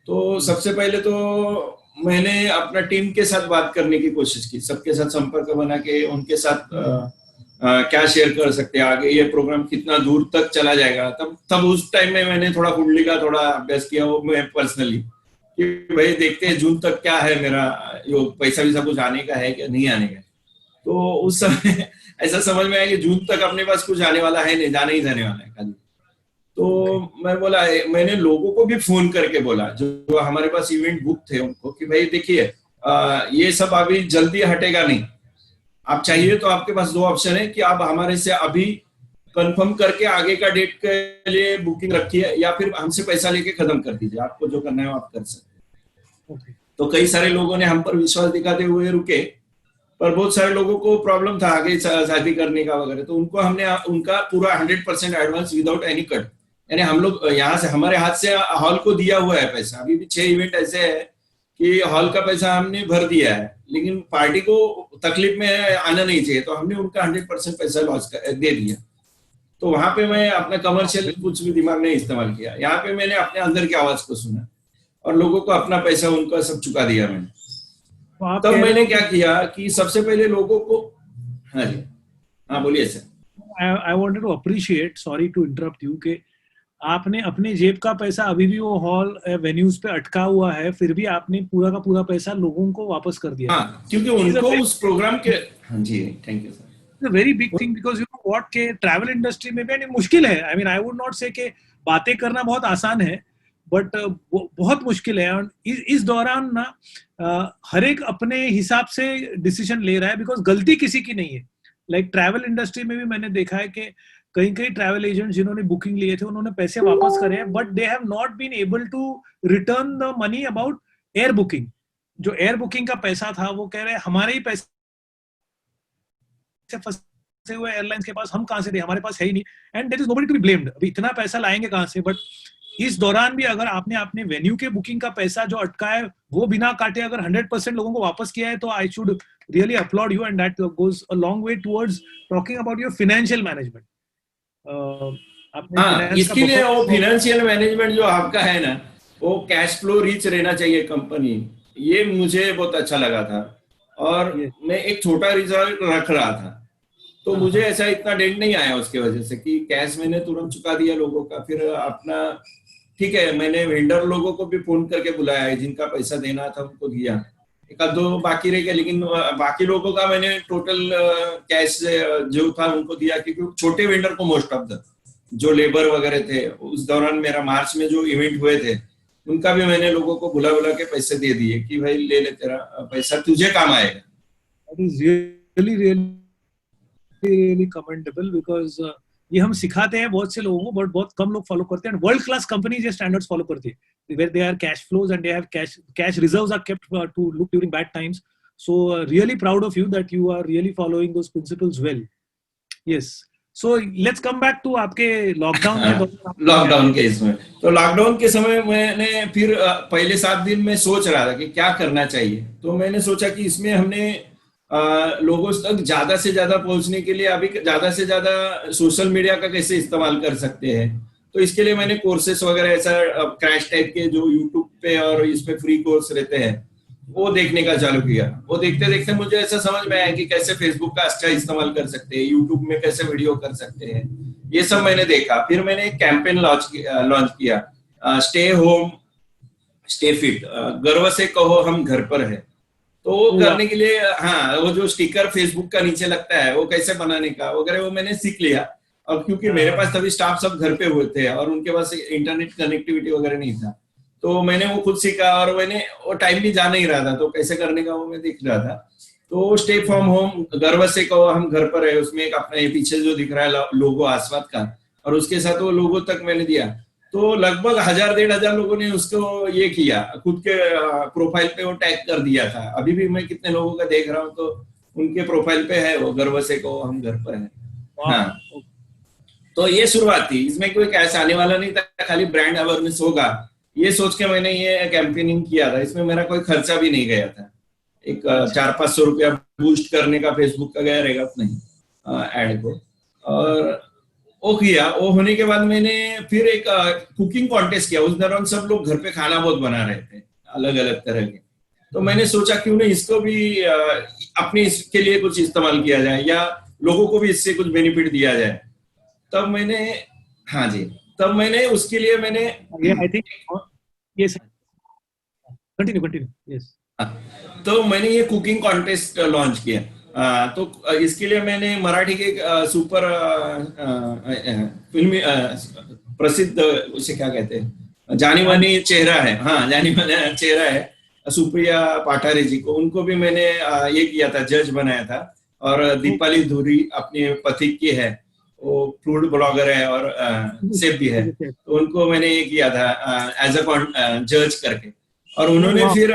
तो सबसे पहले तो मैंने अपना टीम के साथ बात करने की कोशिश की, सबके साथ संपर्क बना के उनके साथ क्या शेयर कर सकते हैं आगे, ये प्रोग्राम कितना दूर तक चला जाएगा। तब उस टाइम में मैंने थोड़ा कुंडली का थोड़ा अभ्यास किया, वो मैं पर्सनली, कि भाई देखते हैं जून तक क्या है मेरा, यो पैसा वैसा कुछ आने का है क्या नहीं आने का। तो उस समय ऐसा समझ में आया कि जून तक अपने पास कुछ आने वाला है नहीं, जाने ही जाने वाला है खाली। तो मैं बोला, मैंने लोगों को भी फोन करके बोला जो हमारे पास इवेंट बुक थे उनको, कि भाई देखिए ये सब अभी जल्दी हटेगा नहीं, आप चाहिए तो आपके पास 2 ऑप्शन है कि आप हमारे से अभी कंफर्म करके आगे का डेट के लिए बुकिंग रखिए, या फिर हमसे पैसा लेके खत्म कर दीजिए, आपको जो करना है आप कर सकते हैं। तो कई सारे लोगों ने हम पर विश्वास दिखाते हुए रुके, पर बहुत सारे लोगों को प्रॉब्लम था आगे शादी करने का वगैरह, तो उनको हमने उनका पूरा 100% एडवांस विदाउट एनी कट, यानी हम लोग यहाँ से हमारे हाथ से हॉल को दिया हुआ है पैसा। अभी भी 6 इवेंट ऐसे है कि हॉल का पैसा हमने भर दिया है, लेकिन पार्टी को तकलीफ में आना नहीं चाहिए, तो हमने उनका 100% पैसा लॉस दे दिया। तो वहां पे मैं अपना कमर्शियल कुछ भी दिमाग नहीं इस्तेमाल किया, यहाँ पे मैंने अपने अंदर की आवाज को सुना और लोगों को अपना पैसा उनका सब चुका दिया मैंने। तब मैंने क्या किया कि सबसे पहले लोगों को, हाँ जी, हाँ बोलिए sir. I wanted to appreciate, sorry to interrupt you, कि आपने अपने जेब का पैसा, अभी भी वो हॉल वेन्यूज पे अटका हुआ है, फिर भी आपने पूरा का पूरा पैसा लोगों को वापस कर दिया। हाँ, क्योंकि उनको उस प्रोग्राम के, हाँ जी, thank you sir. It's a very big thing, because you know what, के ट्रैवल इंडस्ट्री में भी मुश्किल है। I mean I would not say कि बातें करना बहुत आसान है, बट बहुत मुश्किल है। और इस दौरान ना हर एक अपने हिसाब से डिसीजन ले रहा है, बिकॉज गलती किसी की नहीं है। लाइक ट्रैवल इंडस्ट्री में भी मैंने देखा है कि कई ट्रैवल एजेंट्स जिन्होंने बुकिंग लिए थे उन्होंने पैसे वापस करे हैं, but they have not been able to return the money about air booking. जो एयर बुकिंग का पैसा था वो कह रहे हैं हमारे ही पैसे फंसे हुए एयरलाइंस के पास, हम कहां से दे, हमारे पास है ही नहीं, and there is nobody to be blamed. अभी इतना पैसा लाएंगे कहां से? बट इस दौरान भी अगर आपने अपने वेन्यू के बुकिंग का पैसा जो अटका है वो बिना काटे अगर 100% लोगों को वापस किया है, तो I should really applaud you, and that goes a long way towards talking about your financial management. हाँ, इसके लिए वो फाइनेंशियल मैनेजमेंट जो आपका है ना, वो कैश फ्लो रिच रहना चाहिए कंपनी, ये मुझे बहुत अच्छा लगा था। और मैं एक छोटा रिजल्ट रख रहा था, तो मुझे ऐसा इतना डेंट नहीं आया उसके वजह से कि कैश मैंने तुरंत चुका दिया लोगों का। फिर अपना ठीक है, मैंने वेंडर लोगों को भी फोन करके बुलाया है, जिनका पैसा देना था उनको दिया, 1-2 बाकी रह गया, लेकिन बाकी लोगों का मैंने टोटल कैश जो था उनको दिया, क्योंकि छोटे वेंडर को मोस्ट ऑफ द जो लेबर वगैरह थे, उस दौरान मेरा मार्च में जो इवेंट हुए थे उनका भी मैंने लोगों को बुला बुला के पैसे दे दिए कि भाई ले ले, तेरा पैसा तुझे काम आएगा। That is really commendable because ये हम सिखाते हैं बहुत से लोगों को, बट बहुत कम लोग फॉलो करते हैं। वर्ल्ड क्लास कंपनीज ये स्टैंडर्ड्स फॉलो करती है, where they are cash flows and they have cash reserves are kept to look during bad times. So really proud of you that you are really following those principles well. Yes. So let's come back to आपके lockdown में। Lockdown के इसमें तो lockdown के समय मैंने फिर पहले 7 दिन में सोच रहा था कि क्या करना चाहिए। तो मैंने सोचा कि इसमें हमने लोगों तक ज्यादा से ज्यादा पहुंचने के लिए अभी ज्यादा से ज्यादा सोशल मीडिया का कैसे इस्तेमाल कर सकते हैं। तो इसके लिए मैंने कोर्सेस वगैरह ऐसा क्रैश टाइप के जो यूट्यूब पे और इस पे फ्री कोर्स रहते हैं वो देखने का चालू किया। वो देखते देखते मुझे ऐसा समझ में आया कि कैसे फेसबुक का अच्छा इस्तेमाल कर सकते हैं, यूट्यूब में कैसे वीडियो कर सकते हैं, ये सब मैंने देखा। फिर मैंने एक कैंपेन लॉन्च किया, स्टे होम स्टे फिट, गर्व से कहो हम घर पर है। तो वो करने के लिए वो जो स्टिकर फेसबुक का नीचे लगता है वो कैसे बनाने का वगैरह वो मैंने सीख लिया। और क्योंकि मेरे पास तभी स्टाफ सब घर पे हुए थे और उनके पास इंटरनेट कनेक्टिविटी वगैरह नहीं था, तो मैंने वो खुद सीखा। और मैंने वो टाइम भी जा नहीं रहा था, तो कैसे करने का वो मैं देख रहा था। तो स्टे फ्रॉम होम गर्व से कहो हम घर पर है, उसमें एक अपना ये पीछे जो दिख रहा है लोगो आस्वाद का, और उसके साथ वो लोगो तक मैंने दिया। तो लगभग 1000-1500 लोगों ने उसको ये किया, खुद के प्रोफाइल पे वो टैग कर दिया था। अभी भी मैं कितने लोगों का देख रहा हूँ तो उनके प्रोफाइल पे है वो गर्व से कहो हम घर पर है। हाँ, तो ये शुरुआत थी, इसमें कोई कैश आने वाला नहीं था, खाली ब्रांड अवेयरनेस होगा ये सोच के मैंने ये कैंपेनिंग किया था। इसमें मेरा कोई खर्चा भी नहीं गया था, एक 400-500 रुपया बूस्ट करने का फेसबुक का गया रहेगा नहीं एड को। और वो किया, वो होने के बाद मैंने फिर एक कुकिंग कॉन्टेस्ट किया। उस दौरान सब लोग घर पे खाना बहुत बना रहे थे अलग अलग तरह के, तो मैंने सोचा क्यों नहीं इसको भी अपने इसके लिए कुछ इस्तेमाल किया जाए या लोगों को भी इससे कुछ बेनिफिट दिया जाए। तब मैंने तब मैंने उसके लिए मैंने I think yes continue yes तो मैंने ये कुकिंग कॉन्टेस्ट लॉन्च किया। तो इसके लिए मैंने मराठी के सुपर फिल्मी प्रसिद्ध उसे क्या कहते हैं जानी मानी चेहरा है, जानी मानी चेहरा है सुप्रिया पाठारे जी को, उनको भी मैंने ये किया था, जज बनाया था। और दीपाली धुरी अपने पति की है, वो फूड ब्लॉगर है और शेफ भी है, तो उनको मैंने ये किया था एज अ जज करके। और उन्होंने फिर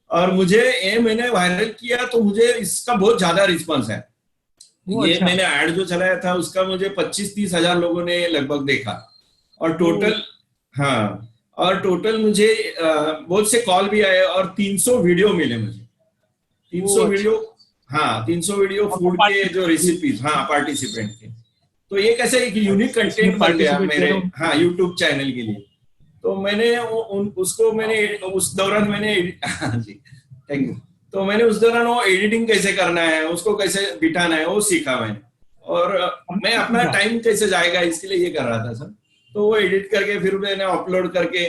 और मुझे ये मैंने वायरल किया तो मुझे इसका बहुत ज्यादा रिस्पांस है। ये अच्छा। मैंने ऐड जो चलाया था उसका मुझे 25-30 हजार लोगों ने लगभग देखा। और टोटल मुझे बहुत से कॉल भी आए और 300 वीडियो मिले मुझे, 300 वीडियो 300 वीडियो फूड के जो रेसिपीज पार्टिसिपेंट के। तो ये कैसे एक यूनिक कंटेंट बन गया मेरे यूट्यूब चैनल के लिए। तो मैंने उसको मैंने उस दौरान मैंने जी थैंक यू। तो मैंने उस दौरान वो एडिटिंग कैसे करना है, उसको कैसे बिठाना है वो सीखा मैंने। और मैं अपना टाइम कैसे जाएगा इसके लिए ये कर रहा था सर। तो वो एडिट करके फिर मैंने अपलोड करके,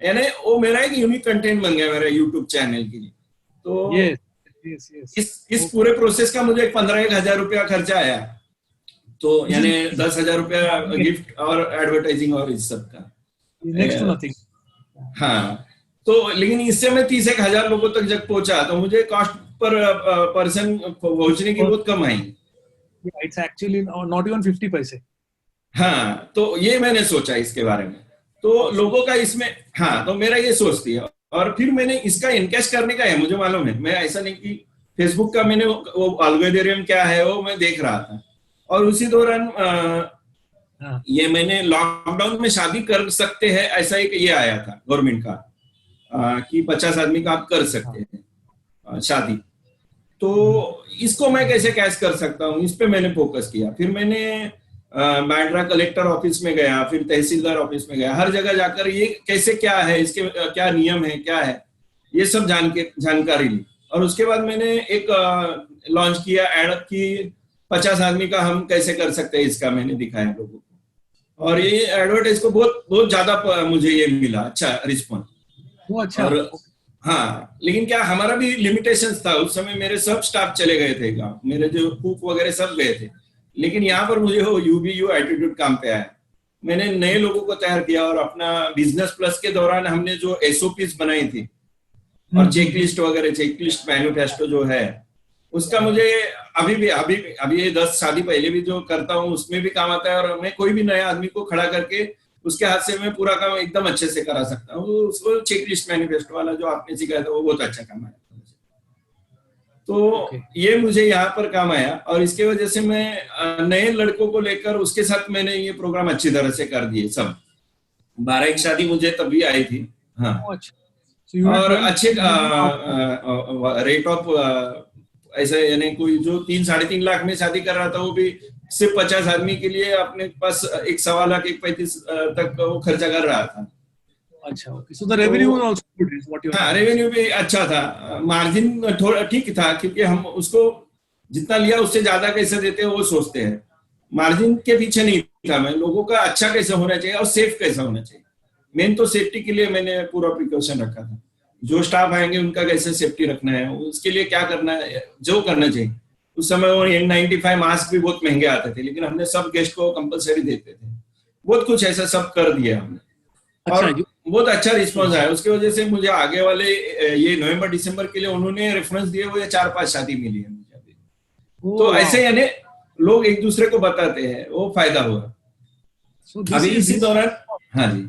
यानी वो मेरा एक यूनिक कंटेंट बन गया मेरे यूट्यूब चैनल के लिए। तो इस पूरे प्रोसेस का मुझे 15,000 रुपया खर्चा आया, तो यानी 10,000 रुपया गिफ्ट और एडवर्टाइजिंग और इस सब का नेक्स्ट टू नथिंग। तो लेकिन इससे मैं 31,000 लोगों तक जब पहुंचा तो मुझे कॉस्ट पर पर्सन पहुंचने की बहुत कम आई। इट्स एक्चुअली नॉट इवन 50 पैसे। तो ये मैंने सोचा इसके बारे में, तो लोगों का इसमें तो मेरा ये सोच थी। और फिर मैंने इसका इनकैश करने का है, मुझे मालूम है, मैं ऐसा नहीं कि फेसबुक का मैंने वो एल्गोरिथम क्या है वो मैं देख रहा था। और उसी दौरान ये मैंने लॉकडाउन में शादी कर सकते हैं ऐसा एक ये आया था गवर्नमेंट का कि 50 आदमी का आप कर सकते हैं शादी। तो इसको मैं कैसे कैश कर सकता हूँ, इस पे मैंने फोकस किया। फिर मैंने बांद्रा कलेक्टर ऑफिस में गया, फिर तहसीलदार ऑफिस में गया, हर जगह जाकर ये कैसे क्या है, इसके क्या नियम है, क्या है, ये सब जानकारी ली। और उसके बाद मैंने एक लॉन्च किया एड की 50 आदमी का हम कैसे कर सकते हैं, इसका मैंने दिखाया लोगों को। और ये एडवर्टाइज को बहुत ज्यादा मुझे ये मिला अच्छा रिस्पॉन्स। अच्छा। और लेकिन क्या हमारा भी लिमिटेशंस था उस समय, मेरे सब स्टाफ चले गए थे गाँव, मेरे जो कुक वगैरह सब गए थे। लेकिन यहाँ पर मुझे वो यूबीयू एटीट्यूड काम पे आया। मैंने नए लोगों को तैयार किया और अपना बिजनेस प्लस के दौरान हमने जो एसओपीस बनाई थी और चेकलिस्ट वगैरह, चेकलिस्ट मैनिफेस्टो जो है उसका मुझे अभी ये 10 शादी पहले भी जो करता हूँ उसमें भी काम आता है, और मैं कोई भी नया आदमी को खड़ा करके उसके हाथ से मैं पूरा काम एकदम अच्छे से करा सकता हूँ। उसको चेकलिस्ट मैनिफेस्टो वाला जो आपने सिखाया था वो बहुत अच्छा काम आया। तो ये मुझे यहाँ पर काम आया, और इसके वजह से मैं नए लड़कों को लेकर उसके साथ मैंने ये प्रोग्राम अच्छी तरह से कर दिए सब। 12 एक शादी मुझे तभी आई थी। हाँ, और अच्छे रेट ऑफ ऐसे, यानी कोई जो 3-3.5 लाख में शादी कर रहा था वो भी सिर्फ 50 आदमी के लिए अपने पास 1.25 लाख 1.35 तक वो खर्चा कर रहा था। अच्छा, so the revenue was also good is what you are saying. हाँ, रेवेन्यू भी अच्छा था, मार्जिन थोड़ा ठीक था, क्योंकि हम उसको जितना लिया उससे ज्यादा कैसे देते हैं वो सोचते हैं। मार्जिन के पीछे नहीं था मैं, लोगों का अच्छा कैसे होना चाहिए और सेफ कैसा होना चाहिए। मेन तो सेफ्टी के लिए मैंने पूरा प्रिकॉशन रखा था। जो स्टाफ आएंगे उनका कैसे सेफ्टी रखना है, उसके लिए क्या करना है, जो करना चाहिए। उस समय वो N95 मास्क भी बहुत महंगे आते थे, लेकिन हमने सब गेस्ट को कंपलसरी देते थे। बहुत कुछ ऐसा सब कर दिया हमने, और बहुत अच्छा रिस्पॉन्स आया। उसकी वजह से मुझे आगे वाले ये नवंबर दिसंबर के लिए उन्होंने रेफरेंस दिए हुए 4-5 शादी मिली है मुझे अभी। तो ऐसे यानी लोग एक दूसरे को बताते हैं, वो फायदा हुआ। अभी इसी दौरान, हाँ जी,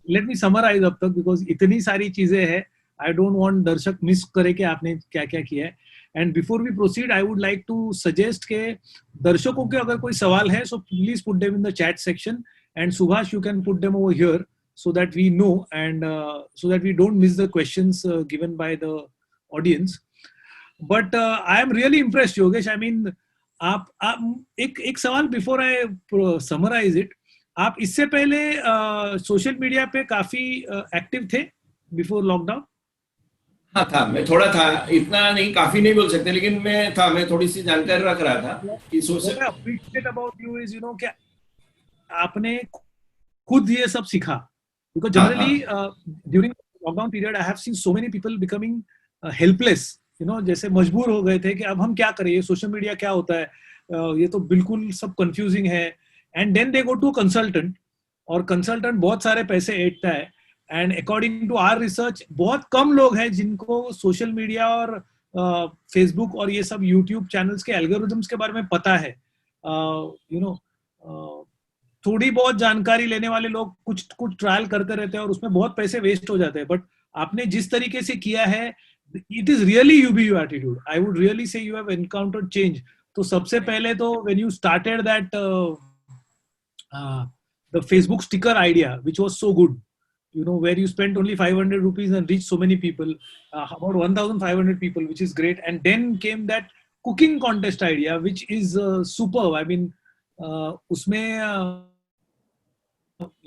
लेट मी समराइज अब तक, बिकॉज इतनी सारी चीजें हैं, आई डोंट वांट दर्शक मिस करे कि आपने क्या क्या किया है। And before we proceed I would like to suggest के दर्शकों के अगर कोई सवाल है so please put them in the chat section, and Subhash you can put them over here so that we know, and so that we don't miss the questions given by the audience. But I am really impressed, Yogesh. I mean, आप एक सवाल before I summarize it, आप इससे पहले social media पे काफी active थे before lockdown? हाँ था, मैं थोड़ा था, इतना नहीं, काफी नहीं बोल सकते, लेकिन मैं था, मैं थोड़ी सी जानकारी रख रहा था कि social. What I appreciate about you is, you know, कि आपने खुद ये सब सीखा, because generally during lockdown period I have seen so many people becoming helpless, you know, जैसे मजबूर हो गए थे कि अब हम क्या करें, ये सोशल मीडिया क्या होता है, ये तो बिल्कुल सब कंफ्यूजिंग है। And then they go to consultant, और कंसल्टेंट बहुत सारे पैसे ऐंठता है। And according to our research बहुत कम लोग हैं जिनको सोशल मीडिया और फेसबुक और ये सब यूट्यूब चैनल्स के एल्गोरिथम्स के बारे में पता है। यू नो, थोड़ी बहुत जानकारी लेने वाले लोग कुछ ट्रायल करते रहते हैं और उसमें बहुत पैसे वेस्ट हो जाते हैं। बट आपने जिस तरीके से किया है, it is really UBU attitude. I would really say you have encountered change. तो सबसे पहले तो when you started that the Facebook sticker idea which was so good, you know, where you spent only 500 rupees and reached so many people, about 1500 people, which is great. And then came that cooking contest idea, which is superb. I mean, usme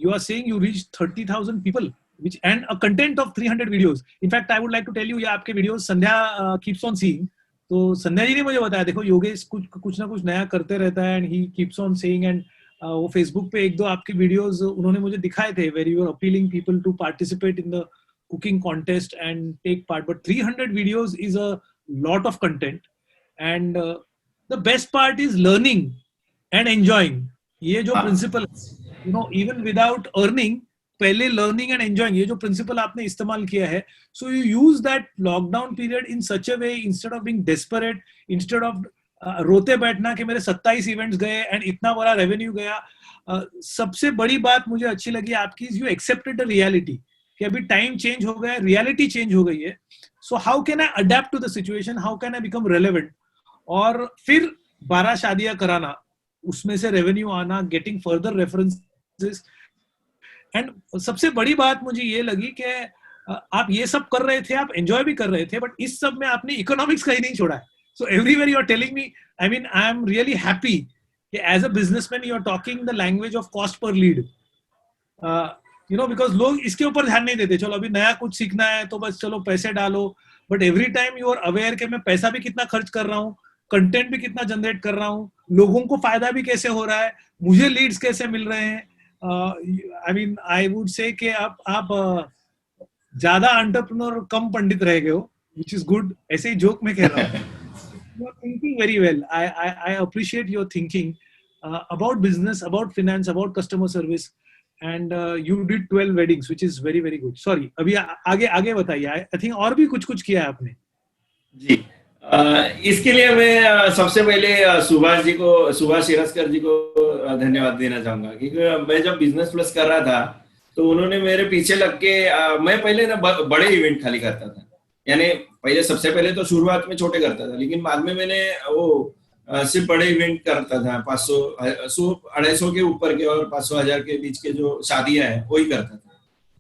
you are saying you reached 30,000 people, which, and a content of 300 videos. In fact, I would like to tell you, ये आपके videos Sandhya keeps on seeing. तो संध्या जी ने मुझे बताया, देखो योगेश कुछ ना कुछ नया करते रहता है, and he keeps on saying, and वो फेसबुक पे एक दो आपके वीडियोस उन्होंने मुझे दिखाए थे, where you are appealing people to participate in the cooking contest and take part. But 300 videos is a lot of content, and the best part is learning and enjoying. ये जो principle, you know, even without earning, पहले learning and enjoying, ये जो principle आपने इस्तेमाल किया है, so you use that lockdown period in such a way, instead of being desperate, instead of रोते बैठना कि मेरे 27 इवेंट्स गए एंड इतना बड़ा रेवेन्यू गया। सबसे बड़ी बात मुझे अच्छी लगी आपकी, यू एक्सेप्टेड द रियलिटी कि अभी टाइम चेंज हो गया, रियलिटी चेंज हो गई है। So how can I adapt to the situation, how can I become relevant, और फिर 12 शादियां कराना, उसमें से रेवेन्यू आना, गेटिंग फर्दर रेफरेंसेस। एंड सबसे बड़ी बात मुझे ये लगी कि आप ये सब कर रहे थे, आप एंजॉय भी कर रहे थे, बट इस सब में आपने इकोनॉमिक्स का ही नहीं छोड़ा है। So everywhere you are telling me, I mean, I am really happy that as a businessman you are talking the language of cost per lead. You know, because लोग इसके ऊपर ध्यान नहीं देते, चलो अभी नया कुछ सीखना है तो बस चलो पैसे डालो, but every time you are aware कि मैं पैसा भी कितना खर्च कर रहा हूँ, कंटेंट भी कितना जनरेट कर रहा हूँ, लोगों को फायदा भी कैसे हो रहा है, मुझे लीड्स कैसे मिल रहे हैं। I mean, I would say कि आप ज्यादा एंटरप्रेन्योर कम पंडित रह गए हो, which is good. ऐसे ही जोक में कह रहा हूँ। You are thinking very well. I appreciate your thinking. about business, about finance, about customer service, and you did 12 weddings, which is very very good. Sorry, अभी आगे आगे बताइए. I think और भी कुछ किया है आपने. जी, इसके लिए मैं सबसे पहले सुभाष शिरस्कर जी को धन्यवाद देना चाहूंगा, क्योंकि मैं जब बिजनेस प्लस कर रहा था तो उन्होंने मेरे पीछे लग के मैं पहले ना बड़े इवेंट खाली करता था, यानी पहले सबसे पहले तो शुरुआत में छोटे करता था, लेकिन बाद में मैंने वो सिर्फ बड़े इवेंट करता था, 500 250 के ऊपर के और 500 1000 के बीच के जो शादियां हैं वही करता था.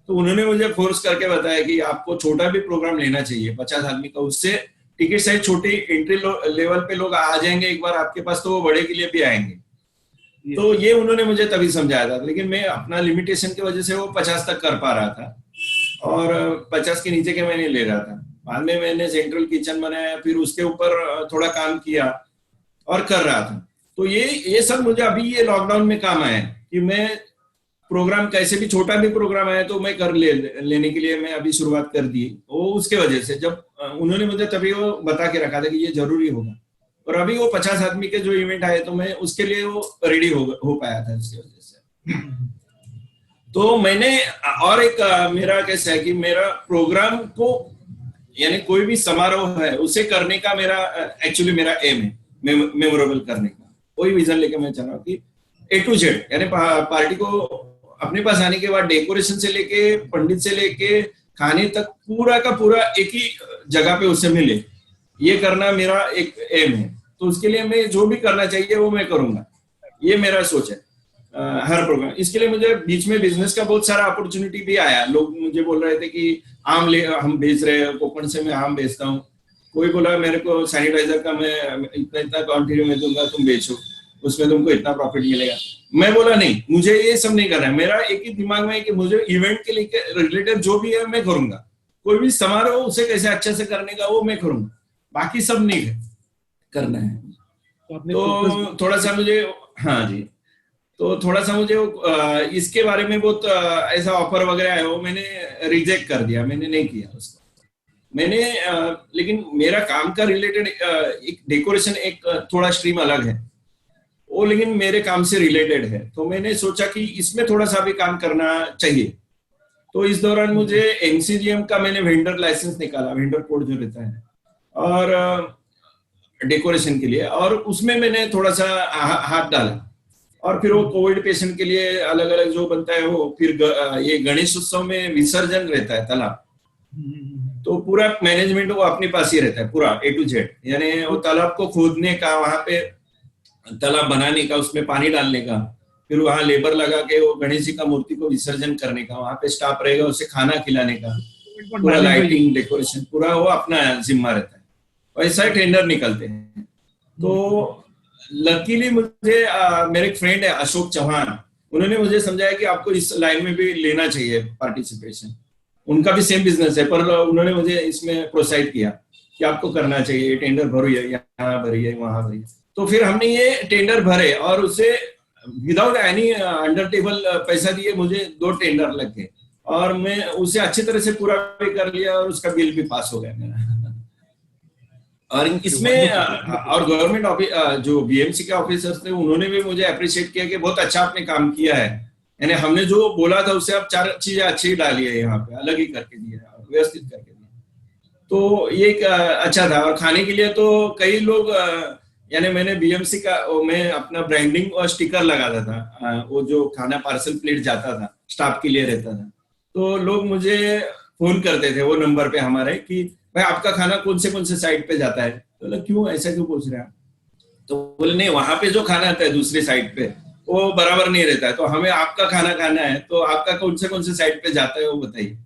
तो उन्होंने मुझे फोर्स करके बताया कि आपको छोटा भी प्रोग्राम लेना चाहिए, 50 आदमी का, उससे टिकट साइज छोटी, एंट्री लेवल पे लोग आ जाएंगे एक बार आपके पास तो वो बड़े के लिए भी आएंगे. तो ये उन्होंने मुझे तभी समझाया था, लेकिन मैं अपना लिमिटेशन की वजह से वो 50 तक कर पा रहा था और 50 के नीचे के मैं नहीं ले रहा था. बाद में मैंने सेंट्रल किचन बनाया, फिर उसके ऊपर थोड़ा काम किया और कर रहा था. तो ये सब मुझे अभी ये लॉकडाउन में काम आया कि मैं प्रोग्राम कैसे भी छोटा भी प्रोग्राम आया तो मैं लेने के लिए मैं अभी शुरुआत कर दी. वो उसके वजह से जब उन्होंने मुझे तभी वो बता के रखा था कि ये जरूरी होगा, और अभी वो 50 आदमी के जो इवेंट आए तो मैं उसके लिए वो रेडी हो पाया था उसकी वजह से. तो मैंने और एक मेरा कैसा है कि मेरा प्रोग्राम को, यानी कोई भी समारोह है उसे करने का मेरा एक्चुअली मेरा एम है, मेमोरेबल करने का. वही विजन लेके मैं चल रहा हूँ कि A to Z, यानी पार्टी को अपने पास आने के बाद डेकोरेशन से लेके पंडित से लेके खाने तक पूरा का पूरा एक ही जगह पे उसे मिले, ये करना मेरा एक एम है. तो उसके लिए मैं जो भी करना चाहिए वो मैं करूंगा, ये मेरा सोच है हर प्रोग्राम. इसके लिए मुझे बीच में बिजनेस का बहुत सारा अपॉर्चुनिटी भी आया. लोग मुझे बोल रहे थे कि हम बेच रहे हैं, कोकण से मैं आम बेचता हूँ. कोई बोला मेरे को सैनिटाइजर का मैं इतना क्वांटिटी में दूंगा, तुम बेचो, उसमें तुमको इतना प्रॉफिट मिलेगा. मैं बोला नहीं, मुझे ये सब नहीं करना है. मेरा एक ही दिमाग में है कि मुझे इवेंट के लिए रिलेटेड जो भी है मैं करूंगा. कोई भी समारोह उसे कैसे अच्छे से करने का वो मैं करूंगा, बाकी सब नहीं करना है. तो थोड़ा सा मुझे, हाँ जी, तो थोड़ा सा मुझे इसके बारे में बहुत ऐसा ऑफर वगैरह है वो मैंने रिजेक्ट कर दिया, मैंने नहीं किया उसको. मैंने लेकिन मेरा काम का रिलेटेड एक डेकोरेशन एक थोड़ा स्ट्रीम अलग है वो, लेकिन मेरे काम से रिलेटेड है. तो मैंने सोचा कि इसमें थोड़ा सा भी काम करना चाहिए. तो इस दौरान मुझे एमसीजीएम का मैंने वेंडर लाइसेंस निकाला, वेंडर कोड जो रहता है, और डेकोरेशन के लिए, और उसमें मैंने थोड़ा सा हाथ डाला. और फिर वो कोविड पेशेंट के लिए अलग अलग जो बनता है वो, फिर ये गणेश उत्सव में विसर्जन रहता है तालाब, तो पूरा मैनेजमेंट वो अपने पास ही रहता है, पूरा A to Z. यानी वो तालाब को खोदने का, वहां पे तालाब बनाने का, उसमें पानी डालने का, फिर वहां लेबर लगा के वो गणेश जी का मूर्ति को विसर्जन करने का, वहां पे स्टाफ रहेगा उसे खाना खिलाने का, पूरा लाइटिंग डेकोरेशन पूरा वो अपना जिम्मा रहता है. वैसा टेंडर निकलते हैं. तो लकीली मुझे मेरे एक फ्रेंड है अशोक चौहान, उन्होंने मुझे समझाया कि आपको इस लाइन में भी लेना चाहिए पार्टिसिपेशन. उनका भी सेम बिजनेस है, पर उन्होंने मुझे इसमें प्रोत्साहित किया कि आपको करना चाहिए, टेंडर भरिए, यहाँ भरिए, वहां भरिए. तो फिर हमने ये टेंडर भरे और उसे विदाउट एनी अंडर टेबल पैसा दिए, मुझे 2 टेंडर लग गए और मैं उसे अच्छी तरह से पूरा भी कर लिया और उसका बिल भी पास हो गया मेरा. और इसमें और गवर्नमेंट जो बीएमसी के ऑफिसर्स थे उन्होंने भी मुझे अप्रिशिएट किया कि बहुत अच्छा आपने काम किया है, यानी हमने जो बोला था उससे आप 4 चीजें अच्छी ही डाली है, यहाँ पे अलग ही करके दिया, व्यवस्थित करके दिया. तो ये एक अच्छा था. और खाने के लिए तो कई लोग, यानी मैंने बीएमसी का मैं अपना ब्रांडिंग और स्टिकर लगाता था, वो जो खाना पार्सल प्लेट जाता था स्टाफ के लिए रहता था, तो लोग मुझे फोन करते थे वो नंबर पे हमारे कि भाई आपका खाना कौन से साइड पे जाता है. तो क्यों ऐसा क्यों पूछ रहे हैं? तो बोले नहीं, वहां पे जो खाना आता है दूसरी साइड पे वो बराबर नहीं रहता है, तो हमें आपका खाना खाना है, तो आपका कौन से साइड पे जाता है वो बताइए.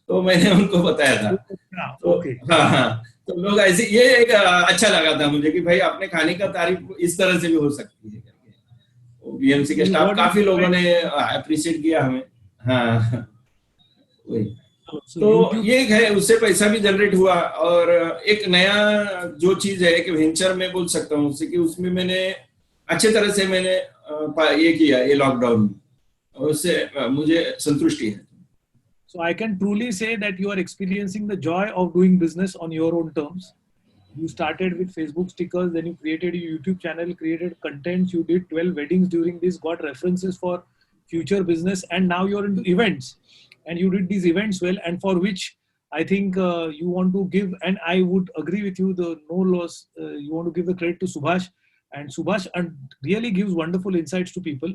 तो मैंने उनको बताया था. तो हाँ, तो लोग ऐसे, ये एक अच्छा लगा था मुझे कि भाई अपने खाने का तारीफ इस तरह से भी हो सकती है करके. बीएमसी के स्टाफ काफी लोगों ने अप्रिशिएट किया हमें. हाँ वही. तो ये है, उससे पैसा भी जनरेट हुआ. और एक नया जो चीज है कि वेंचर में बोल सकता हूँ उससे, कि उसमें मैंने अच्छे तरह से मैंने ये किया ये लॉकडाउन में, और उससे मुझे संतुष्टि है. So I can truly say that you are experiencing the joy of doing business on your own terms, You started with Facebook stickers, then you created a YouTube channel, created contents, you did 12 weddings during this, got references for future business, and now you're into events. And you did these events well, and for which I think you want to give, and I would agree with you, the no loss, you want to give the credit to Subhash. And Subhash really gives wonderful insights to people.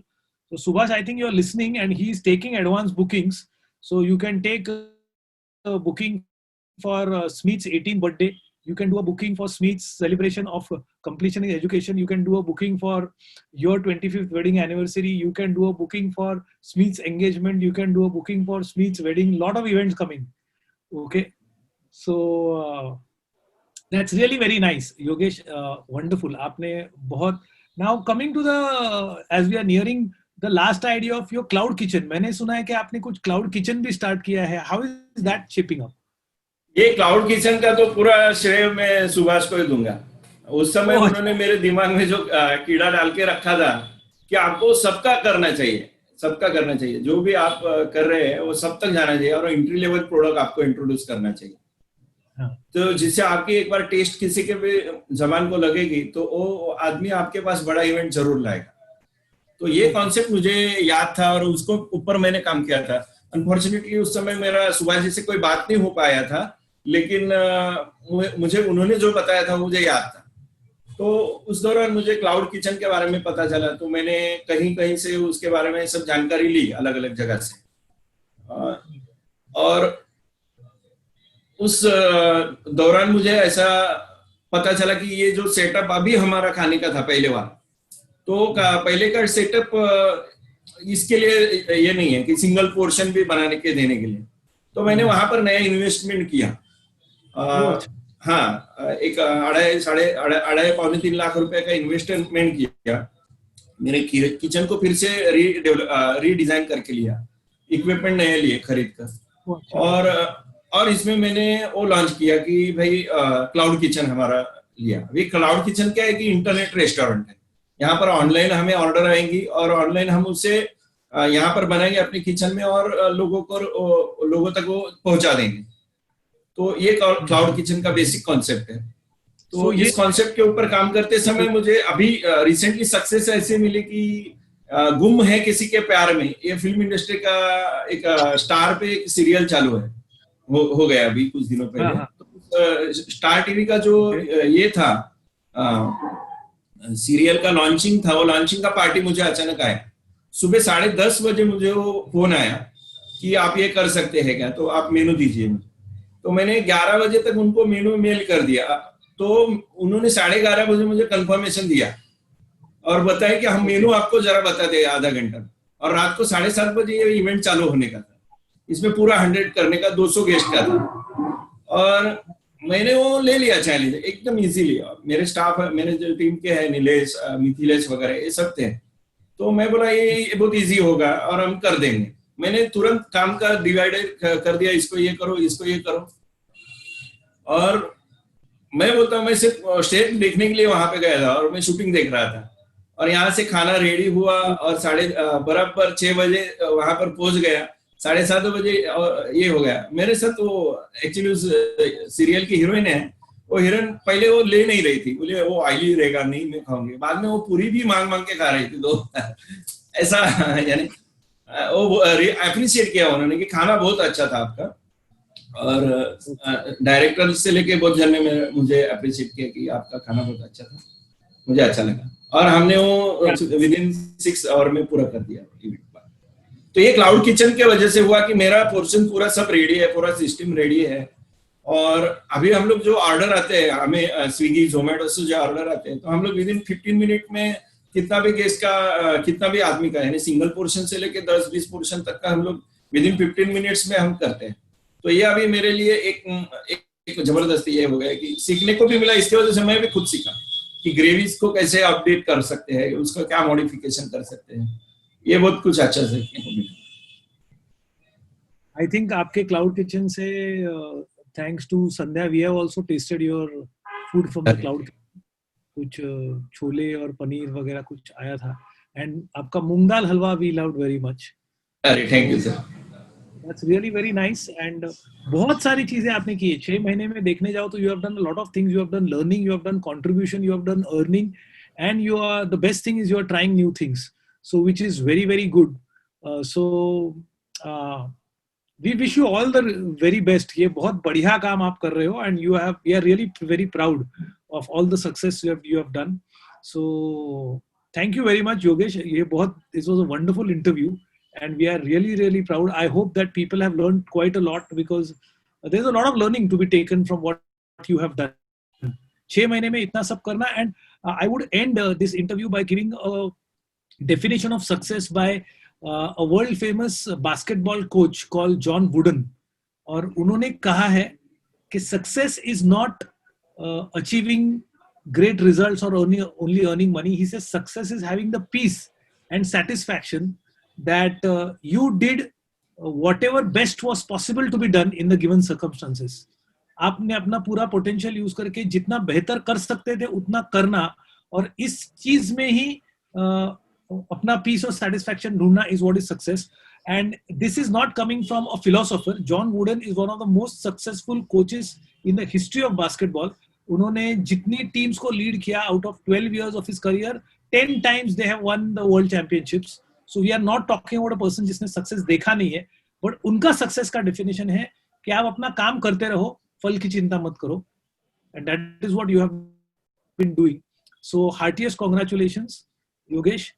So Subhash, I think you're listening, and he's taking advance bookings. So you can take a booking for Smith's 18th birthday. You can do a booking for Smith's celebration of completion in education. You can do a booking for your 25th wedding anniversary. You can do a booking for Smith's engagement. You can do a booking for Smith's wedding. Lot of events coming. Okay. So that's really very nice. Yogesh, wonderful. आपने बहुत. Now coming to the, as we are nearing the last idea of your cloud kitchen. मैंने सुना है कि आपने कुछ cloud kitchen भी start किया है. How is that shaping up? ये क्लाउड किचन का तो पूरा श्रेय मैं सुभाष को ही दूंगा। उस समय उन्होंने मेरे दिमाग में जो कीड़ा डाल के रखा था कि आपको सबका करना चाहिए, सबका करना चाहिए, जो भी आप कर रहे हैं वो सब तक जाना चाहिए, और एंट्री लेवल प्रोडक्ट आपको इंट्रोड्यूस करना चाहिए। हाँ। तो जिससे आपकी एक बार टेस्ट किसी के भी जबान को लगेगी तो वो आदमी आपके पास बड़ा इवेंट जरूर लाएगा। तो ये कॉन्सेप्ट मुझे याद था और उसको ऊपर मैंने काम किया था। अनफॉर्चुनेटली उस समय मेरा सुभाष जी से कोई बात नहीं हो पाया था, लेकिन मुझे उन्होंने जो बताया था मुझे याद था। तो उस दौरान मुझे क्लाउड किचन के बारे में पता चला, तो मैंने कहीं कहीं से उसके बारे में सब जानकारी ली अलग अलग जगह से, और उस दौरान मुझे ऐसा पता चला कि ये जो सेटअप अभी हमारा खाने का था पहले वाला, तो पहले का सेटअप इसके लिए ये नहीं है कि सिंगल पोर्शन भी बनाने के देने के लिए। तो मैंने वहां पर नया इन्वेस्टमेंट किया। हाँ, एक 2.5-3 लाख रुपए का इन्वेस्टमेंट किया। मेरे किचन को फिर से रीडिजाइन करके लिया, इक्विपमेंट नए लिए खरीद कर, और इसमें मैंने वो लॉन्च किया कि भाई क्लाउड किचन हमारा लिया। अभी क्लाउड किचन क्या है कि इंटरनेट रेस्टोरेंट है। यहाँ पर ऑनलाइन हमें ऑर्डर आएंगी और ऑनलाइन हम उसे यहाँ पर बनाएंगे अपने किचन में और लोगों तक वो पहुंचा देंगे। तो ये क्लाउड किचन का बेसिक कॉन्सेप्ट है। तो इस कॉन्सेप्ट के ऊपर काम करते समय मुझे अभी रिसेंटली सक्सेस ऐसे मिली कि गुम है किसी के प्यार में, ये फिल्म इंडस्ट्री का एक स्टार पे एक सीरियल चालू है, हो गया अभी कुछ दिनों पहले। तो स्टार टीवी का जो ये था सीरियल का लॉन्चिंग था, वो लॉन्चिंग का पार्टी मुझे अचानक आया। सुबह 10:30 बजे मुझे वो फोन आया कि आप ये कर सकते हैं क्या, तो आप मेनू दीजिए मुझे। तो मैंने 11 बजे तक उनको मेनू मेल कर दिया, तो उन्होंने 11:30 बजे मुझे कंफर्मेशन दिया और बताया कि हम मेनू आपको जरा बताते हैं आधा घंटा। और रात को 7:30 बजे ये इवेंट चालू होने का था। इसमें पूरा 100 करने का, 200 गेस्ट का था, और मैंने वो ले लिया चैलेंज एकदम इजीली। मेरे स्टाफ, मेरे जो टीम के हैं, नीलेश, मिथिलेश वगैरह, ये सब थे। तो मैं बोला ये बहुत इजी होगा और हम कर देंगे। मैंने तुरंत काम का डिवाइडेड कर दिया, इसको ये करो, इसको ये करो। और मैं बोलता हूँ, मैं सिर्फ स्टेज देखने के लिए वहां पे गया था और मैं शूटिंग देख रहा था, और यहाँ से खाना रेडी हुआ और बराबर 6 बजे वहां पर पहुंच गया। 7:30 बजे ये हो गया। मेरे साथ वो एक्चुअली उस सीरियल की हीरोइन है, वो हीरोइन पहले वो ले नहीं रही थी, बोले वो ऑयली रहेगा, नहीं मैं खाऊंगी। बाद में वो पूरी भी मांग मांग के खा रही थी। तो ऐसा यानी वो अप्रिशिएट किया उन्होंने कि खाना बहुत अच्छा था आपका, और डायरेक्टर से लेके बहुत जन ने मुझे अप्रिशिएट किया कि आपका खाना बहुत अच्छा था, मुझे अच्छा लगा। और हमने वो विदिन 6 आवर में पूरा कर दिया इवेंट। तो ये क्लाउड किचन के वजह से हुआ कि मेरा पोर्शन पूरा सब रेडी है, पूरा सिस्टम रेडी है। और अभी हम लोग जो ऑर्डर आते हैं, हमें स्विगी जोमेटो से जो ऑर्डर आते हैं, तो हम लोग विदिन 15 मिनट में कितना भी गेस्ट का, कितना भी आदमी का, यानी सिंगल पोर्शन से लेके 10-20 पोर्शन तक का हम लोग विदिन 15 मिनट्स में हम करते हैं। तो ये अभी मेरे लिए एक जबरदस्ती ये हो गया कि सीखने को भी मिला। इसकी वजह से मैं भी खुद सीखा कि ग्रेवीज को कैसे अपडेट कर सकते हैं, उसका क्या मॉडिफिकेशन कर सकते हैं। ये बहुत कुछ अच्छा सीखने को मिला। आई थिंक आपके क्लाउड किचन से thanks to Sandhya we have also tasted your food from the cloud. कुछ छोले और पनीर वगैरह कुछ आया था, एंड आपका मूंग दाल हलवा वी लव्ड वेरी मच। अरे thank you sir. That's really very nice. And बहुत सारी चीजें आपने की है 6 महीने में देखने जाओ तो you have done a lot of things. You have done learning, you have done contribution, you have done earning, and you are the best thing is you are trying new things. So which is very very good. Uh, we wish you all the very best. ये बहुत बढ़िया काम आप कर रहे हो and we are really very proud of all the success you have done. So thank you very much Yogesh. This was a wonderful interview and we are really really proud. I hope that people have learned quite a lot because there's a lot of learning to be taken from what you have done. 6 महीने में इतना सब करना. And I would end this interview by giving a definition of success by a world famous basketball coach called John Wooden. और उन्होंने कहा है कि success is not achieving great results or only earning money. He says success is having the peace and satisfaction that you did whatever best was possible to be done in the given circumstances. आपने अपना पूरा potential use करके जितना बेहतर कर सकते थे उतना करना और इस चीज में ही अपना पीस और सेटिस्फैक्शन ढूंढना is what is success. And this is not coming from a philosopher. John Wooden is one of the most successful coaches in the history of basketball. उन्होंने जितनी टीम्स को लीड किया out of 12 years of his career, 10 times they have won the world championships. So we are not talking about a person जिसने success देखा नहीं है, but उनका success का डेफिनेशन है कि आप अपना काम करते रहो, फल की चिंता मत करो. And that is what you have been doing. So heartiest congratulations, Yogesh.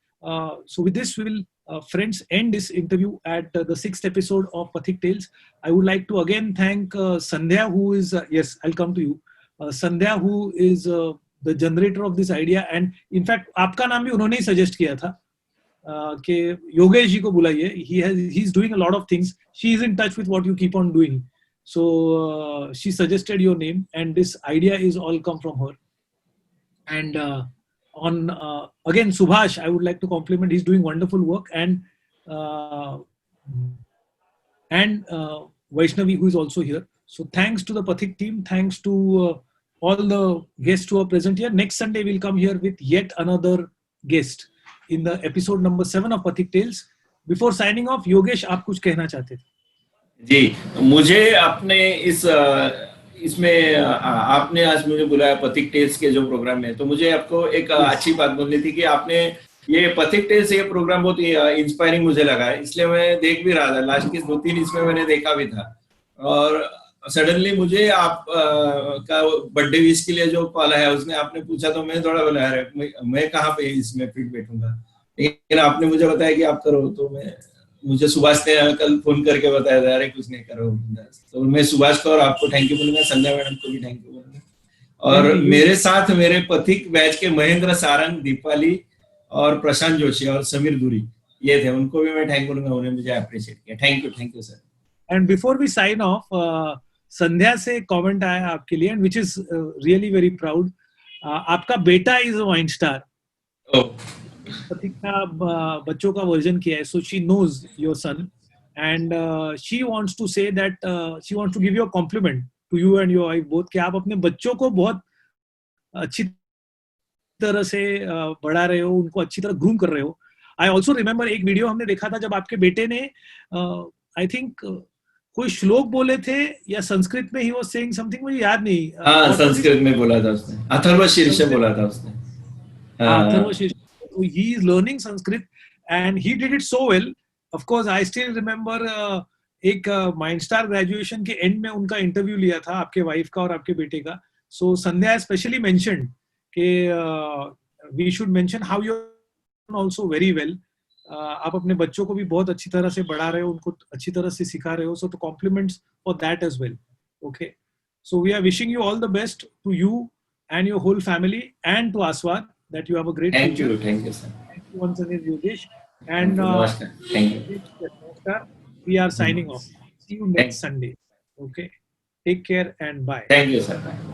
So with this, we will, friends, end this interview at the 6th episode of Pathik Tales. I would like to again thank Sandhya, who is, yes, I'll come to you. Sandhya, who is the generator of this idea. And in fact, आपका नाम भी उन्होंने ही suggest किया था. कि योगेश जी को बुलाइए. He's doing a lot of things. She is in touch with what you keep on doing. So she suggested your name, and this idea is all come from her. And again, Subhash, I would like to compliment. He's doing wonderful work, and Vaishnavi, who is also here. So thanks to the Pathik team. Thanks to all the guests who are present here. Next Sunday we'll come here with yet another guest in the episode number 7 of Pathik Tales. Before signing off, Yogesh, आप कुछ कहना चाहते थे? जी, मुझे आपने इसमें आपने आज मुझे बुलाया पथिक टेल्स के जो प्रोग्राम में, तो मुझे आपको एक अच्छी बात बोलनी थी कि आपने ये पथिक टेल्स ये प्रोग्राम बहुत ही इंस्पायरिंग मुझे लगा है, इसलिए मैं देख भी रहा था. लास्ट के 2-3 इसमें मैंने देखा भी था और सडनली मुझे आप का बर्थडे विश के लिए जो कॉल है उसने आपने पूछा तो मैं थोड़ा बोला मैं कहाँ पे इसमें फिट बैठूंगा, लेकिन आपने मुझे बताया कि आप करो, तो मुझे सुभाष ने कल फोन करके बताया था, अरे कुछ नहीं करो. तो मैं सुभाष को और आपको थैंक यू बोलूंगा, संध्या मैडम को भी थैंक यू बोलूंगा, और मेरे साथ मेरे पथिक बैच के महेंद्र सारंग, दीपाली और प्रशांत जोशी और समीर दुरी, ये थे, उनको भी मैं थैंक बोलूंगा, उन्होंने मुझे अप्रिशिएट किया. Thank you sir. And before we sign off, Sandhya से कमेंट आया आपके लिए, and which is really very proud. आपका बेटा इज अ वाइन स्टार. पथिक का बच्चों का वर्जन किया है, so she knows your son and she wants to say that she wants to give you a compliment to you and your wife both कि आप अपने बच्चों को बहुत अच्छी तरह से बढ़ा रहे हो, उनको अच्छी तरह ग्रूम कर रहे हो. आई ऑल्सो रिमेम्बर एक वीडियो हमने देखा था जब आपके बेटे ने आई थिंक कोई श्लोक बोले थे या संस्कृत में, ही वाज सेइंग समथिंग, मुझे याद नहीं. हाँ, संस्कृत में बोला था उसने, अथर्व शीर्ष बोला था उसने. अथर्व शीर्ष. He is learning Sanskrit and he did it so well. Of course, I still remember एक Mindstar graduation के end में उनका इंटरव्यू लिया था आपके वाइफ का और आपके बेटे का. So Sandhya especially mentioned कि we should mention how you also very well. आप अपने बच्चों को भी बहुत अच्छी तरह से बढ़ा रहे हो, उनको अच्छी तरह से सिखा रहे हो. So to compliments for that as well. Okay. So we are wishing you all the best to you and your whole family and to Aswad, that you have a great future. Thank you, sir. Thank you once again, Yogesh. And thank you. We are signing off. See you next Sunday. Okay. Take care and bye. Thank you, sir. Bye.